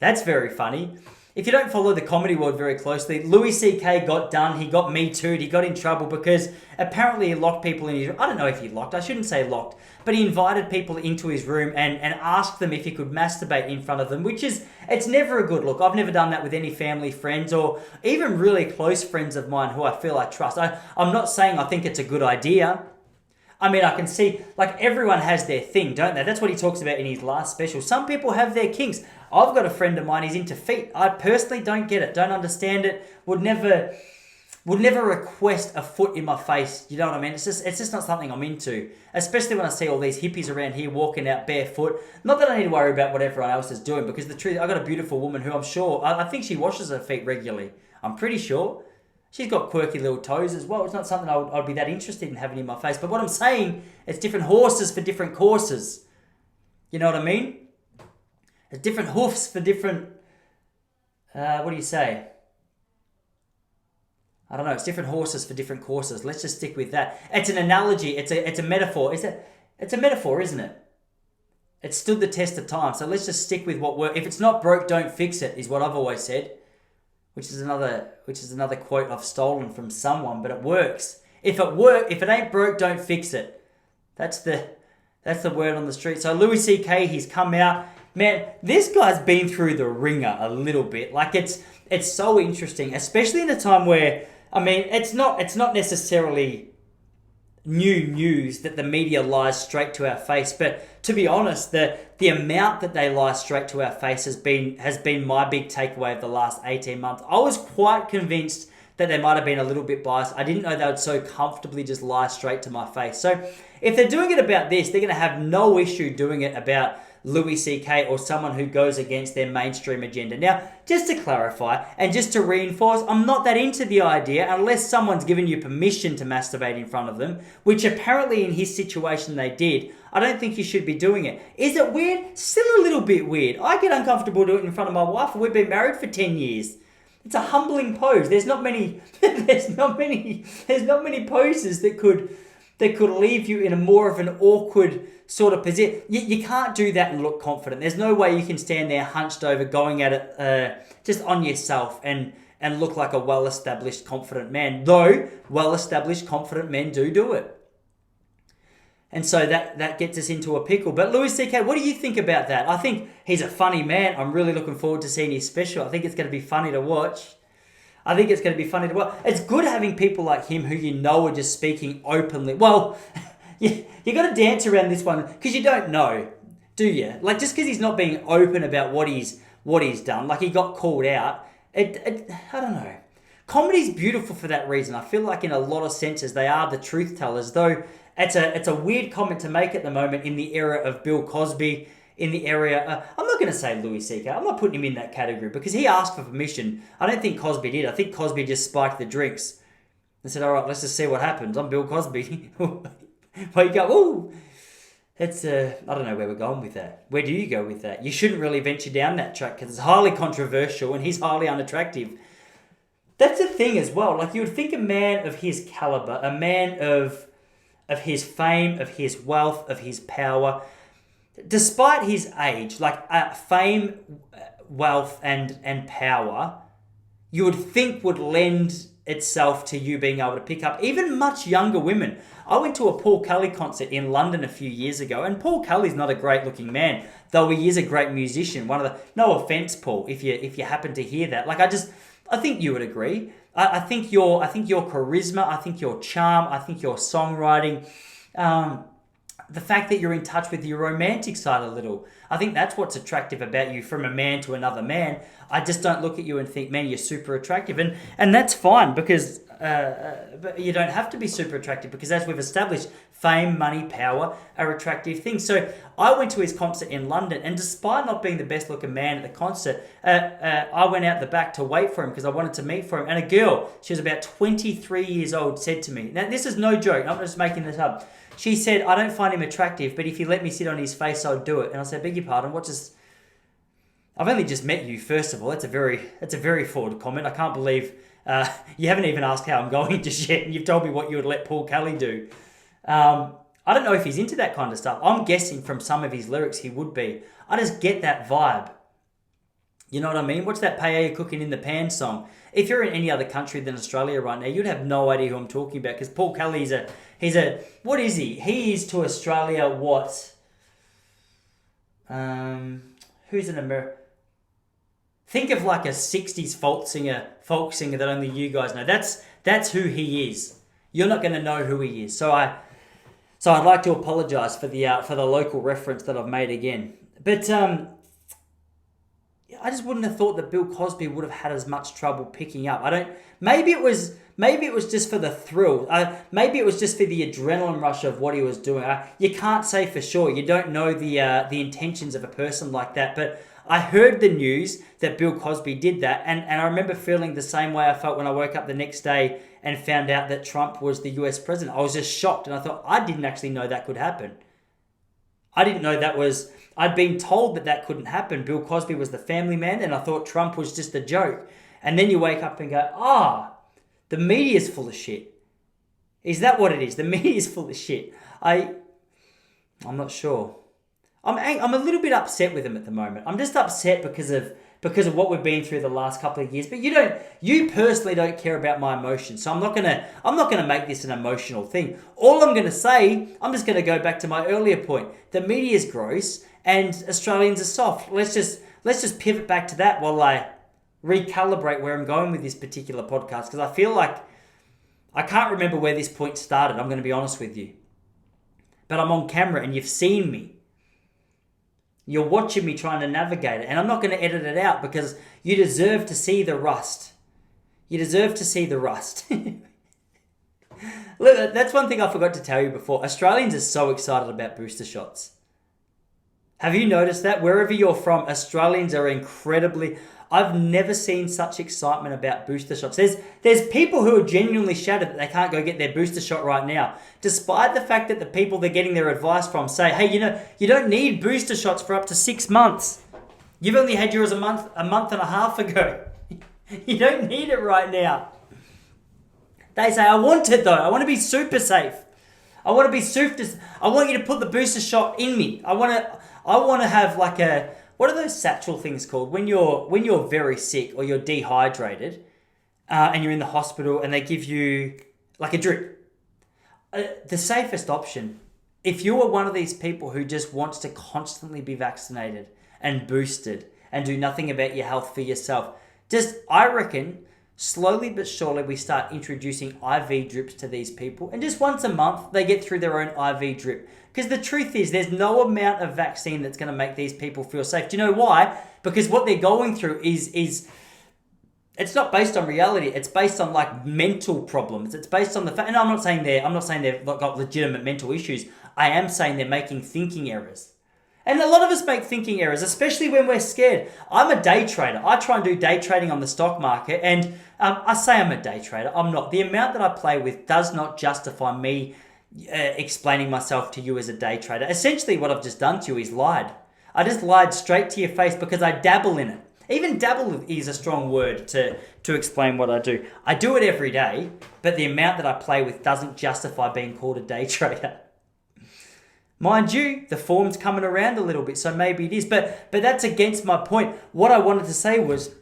[SPEAKER 2] That's very funny. If you don't follow the comedy world very closely, Louis C.K. got done. He got Me Too'd. He got in trouble because apparently he locked people in his room. I don't know if he locked. I shouldn't say locked. But he invited people into his room and asked them if he could masturbate in front of them, which is, it's never a good look. I've never done that with any family friends or even really close friends of mine who I feel I trust. I'm not saying I think it's a good idea. I mean, I can see, like, everyone has their thing, don't they? That's what he talks about in his last special. Some people have their kinks. I've got a friend of mine, he's into feet. I personally don't get it, don't understand it, would never request a foot in my face. You know what I mean? It's just not something I'm into. Especially when I see all these hippies around here walking out barefoot. Not that I need to worry about what everyone else is doing, because the truth, I've got a beautiful woman who I'm sure, I think she washes her feet regularly. I'm pretty sure. She's got quirky little toes as well. It's not something I'd be that interested in having in my face. But what I'm saying, it's different horses for different courses. You know what I mean? It's different hoofs for different... what do you say? I don't know. It's different horses for different courses. Let's just stick with that. It's an analogy. It's a metaphor. It's a metaphor, isn't it? It stood the test of time. So let's just stick with what works. If it's not broke, don't fix it, is what I've always said. Which is another quote I've stolen from someone, but it works. If it ain't broke, don't fix it. That's the word on the street. So Louis C.K., he's come out. Man, this guy's been through the ringer a little bit. Like, it's so interesting, especially in a time where, I mean, it's not necessarily new news that the media lies straight to our face, but to be honest, the amount that they lie straight to our face has been my big takeaway of the last 18 months. I was quite convinced that they might have been a little bit biased. I didn't know they would so comfortably just lie straight to my face. So if they're doing it about this, they're going to have no issue doing it about Louis C.K. or someone who goes against their mainstream agenda. Now, just to clarify and just to reinforce, I'm not that into the idea unless someone's given you permission to masturbate in front of them, which apparently in his situation they did. I don't think you should be doing it. Is it weird? Still a little bit weird. I get uncomfortable doing it in front of my wife, and we've been married for 10 years. It's a humbling pose. There's not many poses that could leave you in a more of an awkward sort of position. You can't do that and look confident. There's no way you can stand there hunched over, going at it just on yourself and look like a well-established, confident man. Though well-established, confident men do it. And so that gets us into a pickle. But Louis C.K., what do you think about that? I think he's a funny man. I'm really looking forward to seeing his special. I think it's going to be funny to watch. It's good having people like him who you know are just speaking openly. Well, you got to dance around this one because you don't know, do you? Like, just because he's not being open about what he's done, like he got called out. I don't know. Comedy's beautiful for that reason. I feel like in a lot of senses they are the truth tellers, though. It's a weird comment to make at the moment in the era of Bill Cosby, in the area... I'm not going to say Louis C.K. I'm not putting him in that category because he asked for permission. I don't think Cosby did. I think Cosby just spiked the drinks and said, all right, let's just see what happens. I'm Bill Cosby. Wake up. Ooh. It's, I don't know where we're going with that. Where do you go with that? You shouldn't really venture down that track because it's highly controversial and he's highly unattractive. That's the thing as well. Like, you would think a man of his caliber, a man of his fame, of his wealth, of his power, despite his age, like fame, wealth, and power, you would think would lend itself to you being able to pick up even much younger women. I went to a Paul Kelly concert in London a few years ago, and Paul Kelly's not a great looking man, though he is a great musician. No offense, Paul, if you happen to hear that. Like, I think you would agree. I think your charisma, I think your charm, I think your songwriting, the fact that you're in touch with your romantic side a little, I think that's what's attractive about you from a man to another man. I just don't look at you and think, man, you're super attractive. And that's fine because but you don't have to be super attractive because as we've established, fame, money, power are attractive things. So I went to his concert in London, and despite not being the best looking man at the concert, I went out the back to wait for him because I wanted to meet for him. And a girl, she was about 23 years old, said to me, now this is no joke, I'm not just making this up. She said, I don't find him attractive, but if you let me sit on his face, I'll do it. And I said, beg your pardon, I've only just met you, first of all. That's a very forward comment. I can't believe you haven't even asked how I'm going just yet, and you've told me what you would let Paul Kelly do. I don't know if he's into that kind of stuff. I'm guessing from some of his lyrics he would be. I just get that vibe. You know what I mean? What's that paella cooking in the pan song? If you're in any other country than Australia right now, you'd have no idea who I'm talking about, because Paul Kelly he's a what is he? He is to Australia what? Who's an American? Think of like a 60s folk singer that only you guys know. That's who he is. You're not going to know who he is. So I'd like to apologise for the local reference that I've made again. But I just wouldn't have thought that Bill Cosby would have had as much trouble picking up. Maybe it was just for the thrill. Maybe it was just for the adrenaline rush of what he was doing. You can't say for sure. You don't know the intentions of a person like that. But I heard the news that Bill Cosby did that, and I remember feeling the same way I felt when I woke up the next day and found out that Trump was the US president. I was just shocked, and I thought, I didn't actually know that could happen. I didn't know I'd been told that couldn't happen. Bill Cosby was the family man, and I thought Trump was just a joke. And then you wake up and go, the media's full of shit. Is that what it is? The media's full of shit. I'm not sure. I'm a little bit upset with him at the moment. I'm just upset because of what we've been through the last couple of years. But you personally don't care about my emotions, so I'm not gonna make this an emotional thing. All I'm gonna say, I'm just gonna go back to my earlier point. The media's gross and Australians are soft. Let's just pivot back to that while I recalibrate where I'm going with this particular podcast, because I feel like I can't remember where this point started. I'm going to be honest with you, but I'm on camera and you've seen me. You're watching me trying to navigate it, and I'm not going to edit it out because you deserve to see the rust. You deserve to see the rust. Look, that's one thing I forgot to tell you before. Australians are so excited about booster shots. Have you noticed that? Wherever you're from, Australians are incredibly... I've never seen such excitement about booster shots. There's people who are genuinely shattered that they can't go get their booster shot right now, despite the fact that the people they're getting their advice from say, hey, you don't need booster shots for up to 6 months. You've only had yours a month and a half ago. You don't need it right now. They say, I want it though. I want to be super safe. I want you to put the booster shot in me. I want to have like what are those satchel things called? When you're very sick or you're dehydrated and you're in the hospital and they give you like a drip. The safest option, if you are one of these people who just wants to constantly be vaccinated and boosted and do nothing about your health for yourself, I reckon, slowly but surely we start introducing IV drips to these people, and just once a month they get through their own IV drip. Because the truth is, there's no amount of vaccine that's going to make these people feel safe. Do you know why? Because what they're going through is it's not based on reality. It's based on like mental problems. It's based on the fact, and I'm not saying they've got legitimate mental issues. I am saying they're making thinking errors. And a lot of us make thinking errors, especially when we're scared. I'm a day trader. I try and do day trading on the stock market, and I say I'm a day trader. I'm not. The amount that I play with does not justify me explaining myself to you as a day trader. Essentially, what I've just done to you is lied. I just lied straight to your face because I dabble in it. Even dabble is a strong word to explain what I do. I do it every day, but the amount that I play with doesn't justify being called a day trader. Mind you, the form's coming around a little bit, so maybe it is. But that's against my point. What I wanted to say was,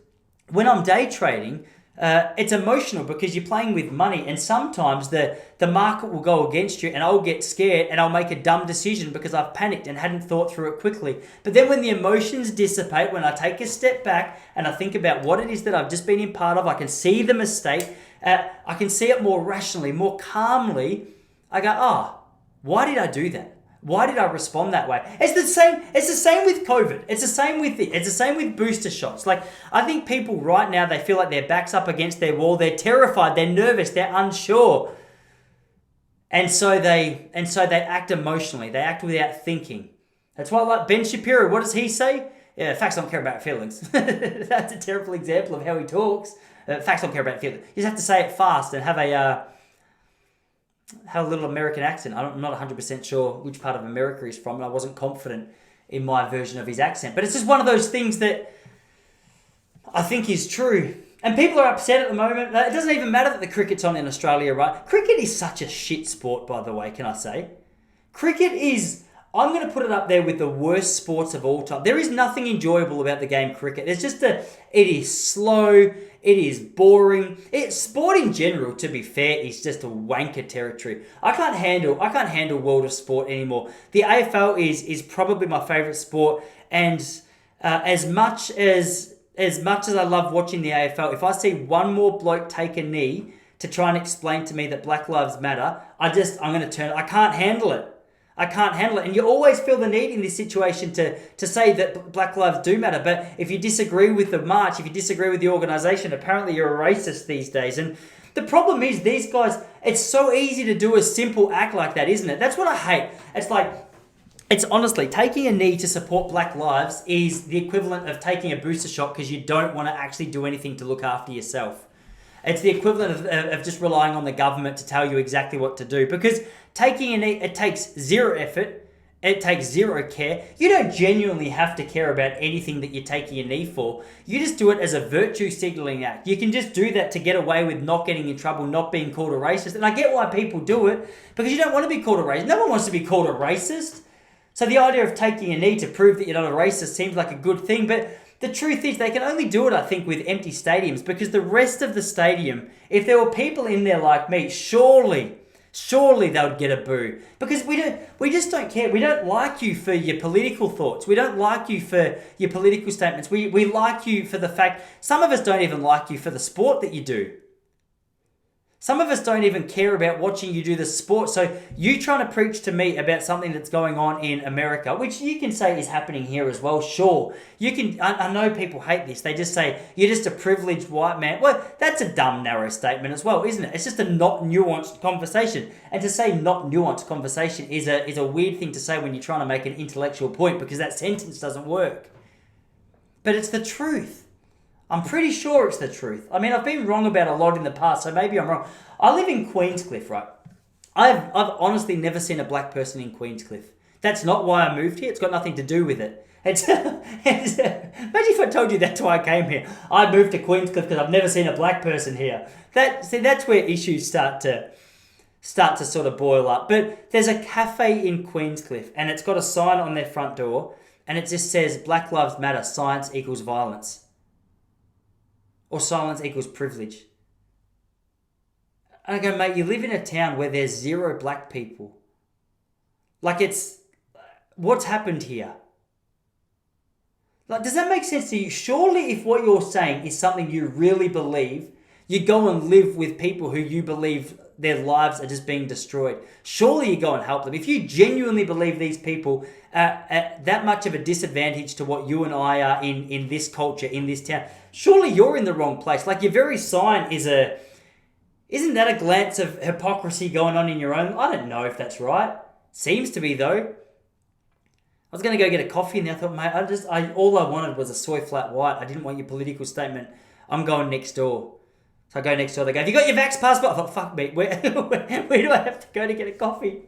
[SPEAKER 2] when I'm day trading, it's emotional because you're playing with money, and sometimes the market will go against you and I'll get scared and I'll make a dumb decision because I've panicked and hadn't thought through it quickly. But then when the emotions dissipate, when I take a step back and I think about what it is that I've just been in part of, I can see the mistake, I can see it more rationally, more calmly. I go, why did I do that? Why did I respond that way? It's the same with COVID. It's the same with booster shots. Like, I think people right now, they feel like their back's up against their wall. They're terrified. They're nervous. They're unsure. And so they act emotionally. They act without thinking. That's why, like Ben Shapiro, what does he say? Yeah, facts don't care about feelings. That's a terrible example of how he talks. Facts don't care about feelings. You just have to say it fast and have a little American accent. I'm not 100% sure which part of America he's from, and I wasn't confident in my version of his accent. But it's just one of those things that I think is true. And people are upset at the moment. It doesn't even matter that the cricket's on in Australia, right? Cricket is such a shit sport, by the way, can I say? Cricket is, I'm going to put it up there with the worst sports of all time. There is nothing enjoyable about the game cricket. It is slow, it is boring. Sport in general, to be fair, is just a wanker territory. I can't handle World of Sport anymore. The AFL is probably my favourite sport, and as much as I love watching the AFL, if I see one more bloke take a knee to try and explain to me that Black Lives Matter, I'm going to turn. I can't handle it. And you always feel the need in this situation to say that Black Lives do matter. But if you disagree with the march, if you disagree with the organisation, apparently you're a racist these days. And the problem is these guys, it's so easy to do a simple act like that, isn't it? That's what I hate. It's honestly, taking a knee to support Black lives is the equivalent of taking a booster shot because you don't want to actually do anything to look after yourself. It's the equivalent of just relying on the government to tell you exactly what to do. Because taking a knee, it takes zero effort. It takes zero care. You don't genuinely have to care about anything that you're taking a knee for. You just do it as a virtue signaling act. You can just do that to get away with not getting in trouble, not being called a racist. And I get why people do it, because you don't want to be called a racist. No one wants to be called a racist. So the idea of taking a knee to prove that you're not a racist seems like a good thing, but the truth is they can only do it, I think, with empty stadiums, because the rest of the stadium, if there were people in there like me, surely they would get a boo. Because we just don't care. We don't like you for your political thoughts. We don't like you for your political statements. We like you for the fact, some of us don't even like you for the sport that you do. Some of us don't even care about watching you do the sport. So you trying to preach to me about something that's going on in America, which you can say is happening here as well. Sure, you can. I know people hate this. They just say you're just a privileged white man. Well, that's a dumb, narrow statement as well, isn't it? It's just a not nuanced conversation. And to say not nuanced conversation is a weird thing to say when you're trying to make an intellectual point, because that sentence doesn't work. But it's the truth. I'm pretty sure it's the truth. I mean, I've been wrong about a lot in the past, so maybe I'm wrong. I live in Queenscliff, right? I've honestly never seen a black person in Queenscliff. That's not why I moved here. It's got nothing to do with it. Imagine if I told you that's why I came here. I moved to Queenscliff because I've never seen a black person here. That's where issues start to sort of boil up. But there's a cafe in Queenscliff, and it's got a sign on their front door, and it just says, Black Lives Matter, science equals violence. Or silence equals privilege. And I go, mate, you live in a town where there's zero black people. What's happened here? Does that make sense to you? Surely if what you're saying is something you really believe, you go and live with people who you believe their lives are just being destroyed. Surely you go and help them. If you genuinely believe these people are at that much of a disadvantage to what you and I are in this culture, in this town, surely you're in the wrong place. Like, your very sign isn't that a glance of hypocrisy going on in your own? I don't know if that's right. Seems to be, though. I was going to go get a coffee and I thought, mate, all I wanted was a soy flat white. I didn't want your political statement. I'm going next door. So I go next door, they go, have you got your Vax passport? I thought, fuck me, where do I have to go to get a coffee?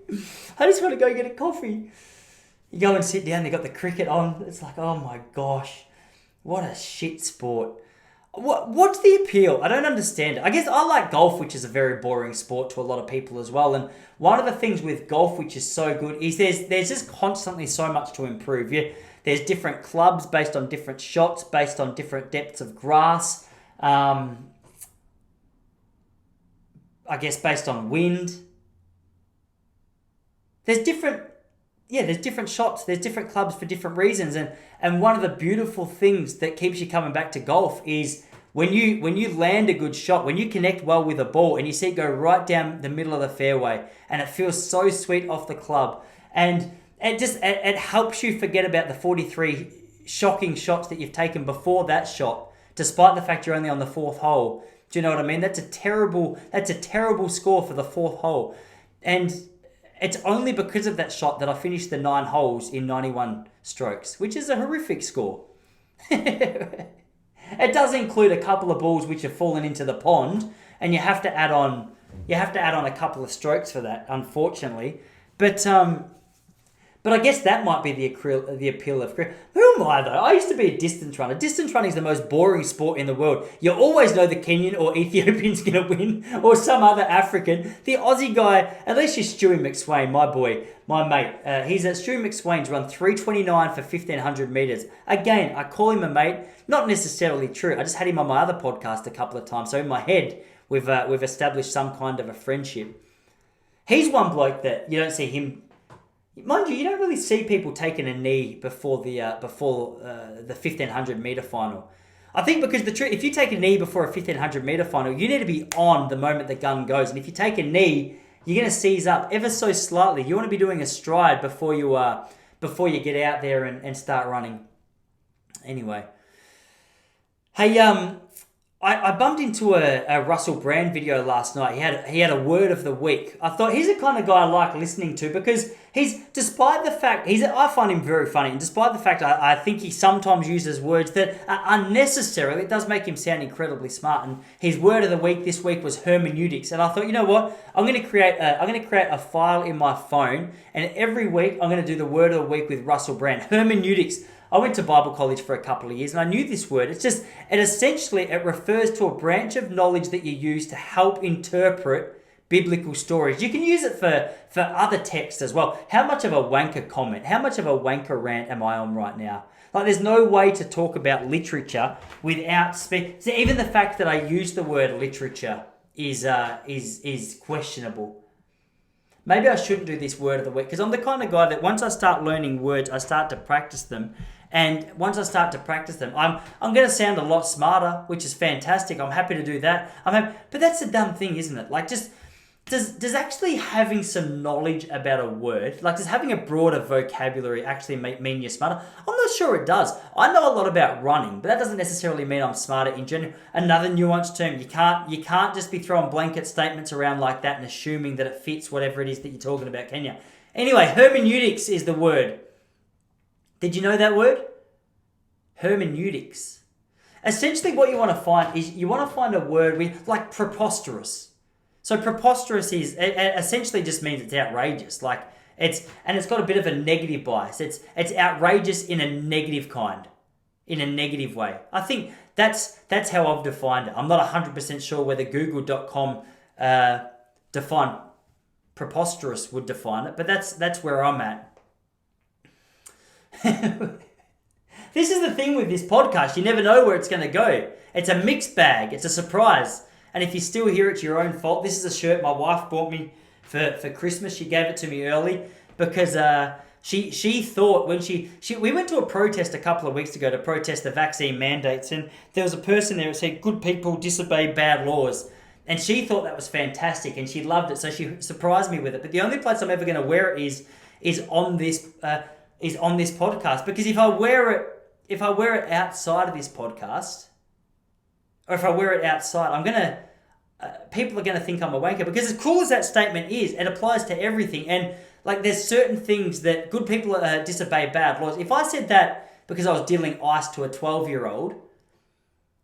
[SPEAKER 2] I just want to go get a coffee. You go and sit down, they got the cricket on. It's like, oh my gosh, what a shit sport. What's the appeal? I don't understand it. I guess I like golf, which is a very boring sport to a lot of people as well. And one of the things with golf, which is so good, is there's just constantly so much to improve. There's different clubs based on different shots, based on different depths of grass. I guess based on wind. There's different shots, there's different clubs for different reasons. And one of the beautiful things that keeps you coming back to golf is when you land a good shot, when you connect well with a ball and you see it go right down the middle of the fairway and it feels so sweet off the club. And it helps you forget about the 43 shocking shots that you've taken before that shot, despite the fact you're only on the fourth hole. Do you know what I mean? That's a terrible score for the fourth hole. And it's only because of that shot that I finished the 9 holes in 91 strokes, which is a horrific score. It does include a couple of balls which have fallen into the pond, and you have to add on a couple of strokes for that, unfortunately. But But I guess that might be the appeal of cricket. Who am I, though? I used to be a distance runner. Distance running is the most boring sport in the world. You always know the Kenyan or Ethiopian's going to win, or some other African. The Aussie guy, at least you're Stewie McSwain, my boy, my mate. Stewie McSwain's run 3:29 for 1,500 metres. Again, I call him a mate. Not necessarily true. I just had him on my other podcast a couple of times. So in my head, we've established some kind of a friendship. He's one bloke that you don't see him. Mind you, you don't really see people taking a knee before the 1,500 metre final. I think because if you take a knee before a 1,500 metre final, you need to be on the moment the gun goes. And if you take a knee, you're going to seize up ever so slightly. You want to be doing a stride before you get out there and start running. Anyway, hey, I bumped into a Russell Brand video last night. He had a word of the week. I thought he's the kind of guy I like listening to because I find him very funny, and despite the fact I think he sometimes uses words that are unnecessarily, it does make him sound incredibly smart. And his word of the week this week was hermeneutics, and I thought, you know what, I'm going to create a file in my phone, and every week I'm going to do the word of the week with Russell Brand. Hermeneutics. I went to Bible college for a couple of years and I knew this word. It essentially refers to a branch of knowledge that you use to help interpret biblical stories. You can use it for other texts as well. How much of a wanker comment, how much of a wanker rant am I on right now? Like, there's no way to talk about literature without so even the fact that I use the word literature is questionable. Maybe I shouldn't do this word of the week because I'm the kind of guy that once I start learning words, I start to practice them. And once I start to practice them, I'm going to sound a lot smarter, which is fantastic. I'm happy to do that. But that's a dumb thing, isn't it? Like, just does actually having some knowledge about a word, like does having a broader vocabulary actually mean you're smarter? I'm not sure it does. I know a lot about running, but that doesn't necessarily mean I'm smarter in general. Another nuanced term, you can't just be throwing blanket statements around like that and assuming that it fits whatever it is that you're talking about, can you? Anyway, hermeneutics is the word. Did you know that word? Hermeneutics. Essentially what you want to find is you want to find a word with, like, preposterous. So preposterous essentially just means it's outrageous. Like it's got a bit of a negative bias. It's outrageous in a negative kind, in a negative way. I think that's how I've defined it. I'm not 100% sure whether Google.com define preposterous would define it, but that's where I'm at. This is the thing with this podcast. You never know where it's going to go. It's a mixed bag. It's a surprise. And if you're still here, it's your own fault. This is a shirt my wife bought me for Christmas. She gave it to me early because she thought when we went to a protest a couple of weeks ago to protest the vaccine mandates, and there was a person there that said, "Good people disobey bad laws." And she thought that was fantastic and she loved it. So she surprised me with it. But the only place I'm ever going to wear it is on this podcast, because if I wear it outside of this podcast, or if I wear it outside, people are gonna think I'm a wanker. Because as cool as that statement is, it applies to everything. And like, there's certain things that good people disobey bad laws. If I said that because I was dealing ice to a 12-year-old,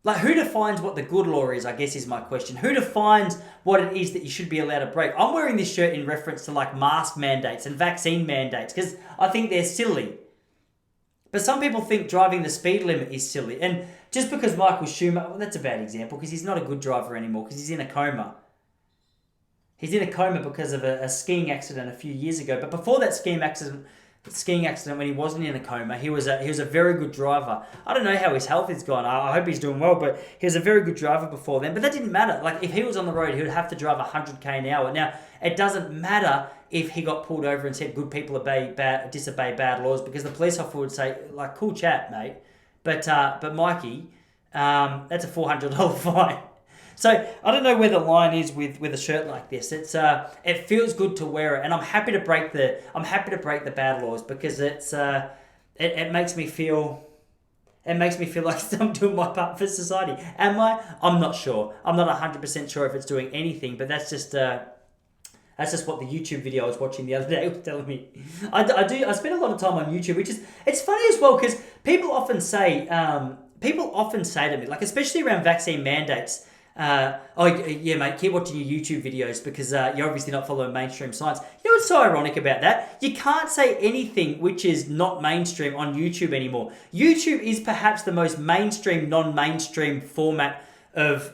[SPEAKER 2] like, who defines what the good law is, I guess, is my question. Who defines what it is that you should be allowed to break? I'm wearing this shirt in reference to like mask mandates and vaccine mandates because I think they're silly. But some people think driving the speed limit is silly. And just because Michael Schumacher, well, that's a bad example because he's not a good driver anymore because he's in a coma. He's in a coma because of a skiing accident a few years ago. But before that skiing accident when he wasn't in a coma, he was a very good driver. I don't know how his health is gone. I hope he's doing well, but he was a very good driver before then. But that didn't matter. Like, if he was on the road, he would have to drive 100k an hour. Now, it doesn't matter if he got pulled over and said good people disobey bad laws, because the police officer would say, like, cool chat, mate. But Mikey, that's a $400 fine. So I don't know where the line is with a shirt like this. It feels good to wear it, and I'm happy to break the bad laws because it makes me feel like I'm doing my part for society. Am I? I'm not sure. I'm not 100% sure if it's doing anything, but that's just what the YouTube video I was watching the other day was telling me. I spend a lot of time on YouTube, it's funny as well because people often say to me, like, especially around vaccine mandates, oh yeah, mate, keep watching your YouTube videos because you're obviously not following mainstream science. You know what's so ironic about that? You can't say anything which is not mainstream on YouTube anymore. YouTube is perhaps the most mainstream, non-mainstream format of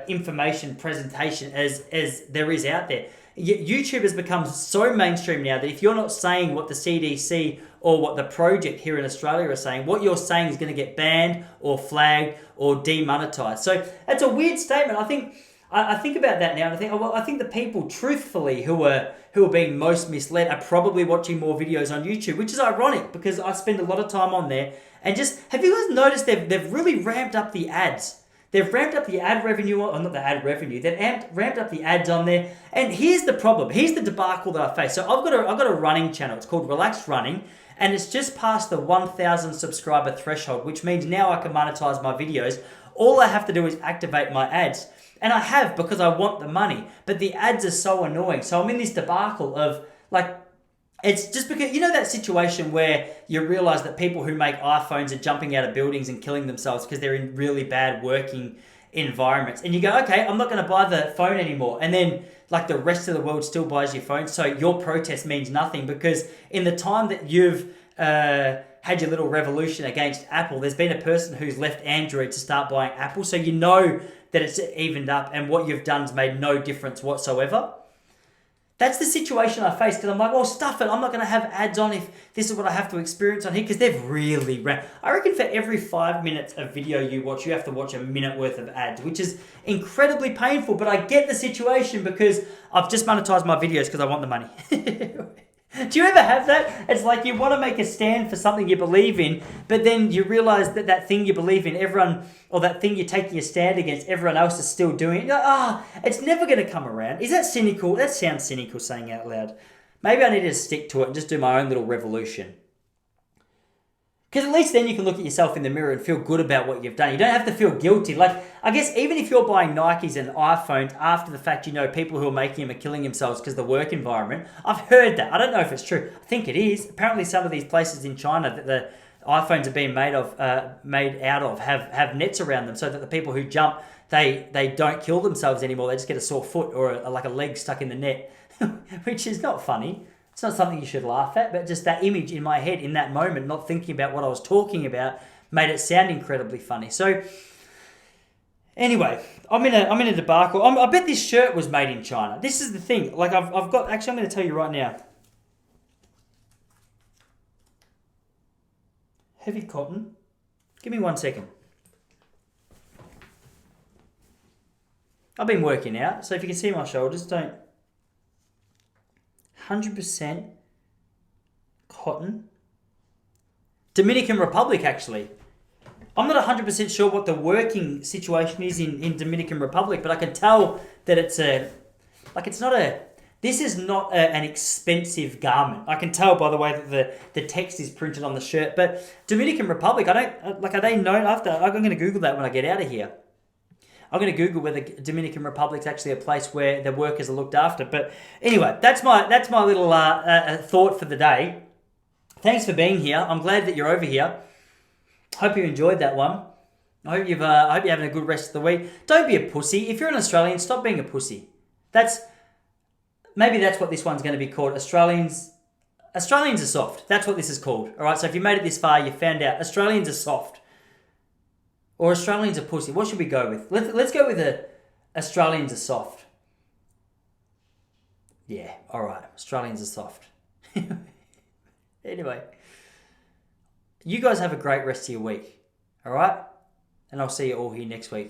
[SPEAKER 2] information presentation as there is out there. YouTube has become so mainstream now that if you're not saying what the CDC or what the project here in Australia are saying, what you're saying is going to get banned or flagged or demonetized. So that's a weird statement. I think about that now and I think, oh, well, I think the people truthfully who are being most misled are probably watching more videos on YouTube, which is ironic because I spend a lot of time on there. And just, have you guys noticed they've really ramped up the ads? They've ramped up the ad revenue, or not the ad revenue, they've ramped up the ads on there. And here's the problem. Here's the debacle that I face. So I've got a running channel. It's called Relaxed Running. And it's just past the 1,000 subscriber threshold, which means now I can monetize my videos. All I have to do is activate my ads. And I have because I want the money. But the ads are so annoying. So I'm in this debacle of like, it's just because, you know that situation where you realize that people who make iPhones are jumping out of buildings and killing themselves because they're in really bad working environments. And you go, okay, I'm not going to buy the phone anymore. And then like the rest of the world still buys your phone. So your protest means nothing because in the time that you've had your little revolution against Apple, there's been a person who's left Android to start buying Apple. So you know that it's evened up and what you've done's made no difference whatsoever. That's the situation I face because I'm like, well, stuff it. I'm not going to have ads on if this is what I have to experience on here because they've really ran. I reckon for every 5 minutes of video you watch, you have to watch a minute worth of ads, which is incredibly painful. But I get the situation because I've just monetized my videos because I want the money. Do you ever have that? It's like you want to make a stand for something you believe in, but then you realize that that thing you believe in, everyone, or that thing you're taking a stand against, everyone else is still doing it. You're like, it's never going to come around. Is that cynical? That sounds cynical saying out loud. Maybe I need to stick to it and just do my own little revolution. Because at least then you can look at yourself in the mirror and feel good about what you've done. You don't have to feel guilty. Like, I guess even if you're buying Nikes and iPhones after the fact, you know, people who are making them are killing themselves because of the work environment. I've heard that. I don't know if it's true. I think it is. Apparently some of these places in China that the iPhones are being made out of have nets around them so that the people who jump, they don't kill themselves anymore. They just get a sore foot or like a leg stuck in the net, which is not funny. It's not something you should laugh at, but just that image in my head in that moment, not thinking about what I was talking about, made it sound incredibly funny. So anyway, I'm in a debacle. I bet this shirt was made in China. This is the thing. Like I've got, actually I'm going to tell you right now. Heavy cotton. Give me 1 second. I've been working out, so if you can see my shoulders, don't. 100% cotton. Dominican Republic, actually. I'm not 100% sure what the working situation is in Dominican Republic, but I can tell that it's this is not an expensive garment. I can tell by the way that the text is printed on the shirt, but Dominican Republic, are they known after? I'm going to Google that when I get out of here. I'm going to Google whether Dominican Republic's actually a place where the workers are looked after. But anyway, that's my little thought for the day. Thanks for being here. I'm glad that you're over here. Hope you enjoyed that one. I hope you're having a good rest of the week. Don't be a pussy. If you're an Australian, stop being a pussy. Maybe that's what this one's going to be called. Australians are soft. That's what this is called. All right. So if you made it this far, you found out Australians are soft. Or Australians are pussy. What should we go with? Let's go with Australians are soft. Yeah, all right. Australians are soft. Anyway, you guys have a great rest of your week. All right? And I'll see you all here next week.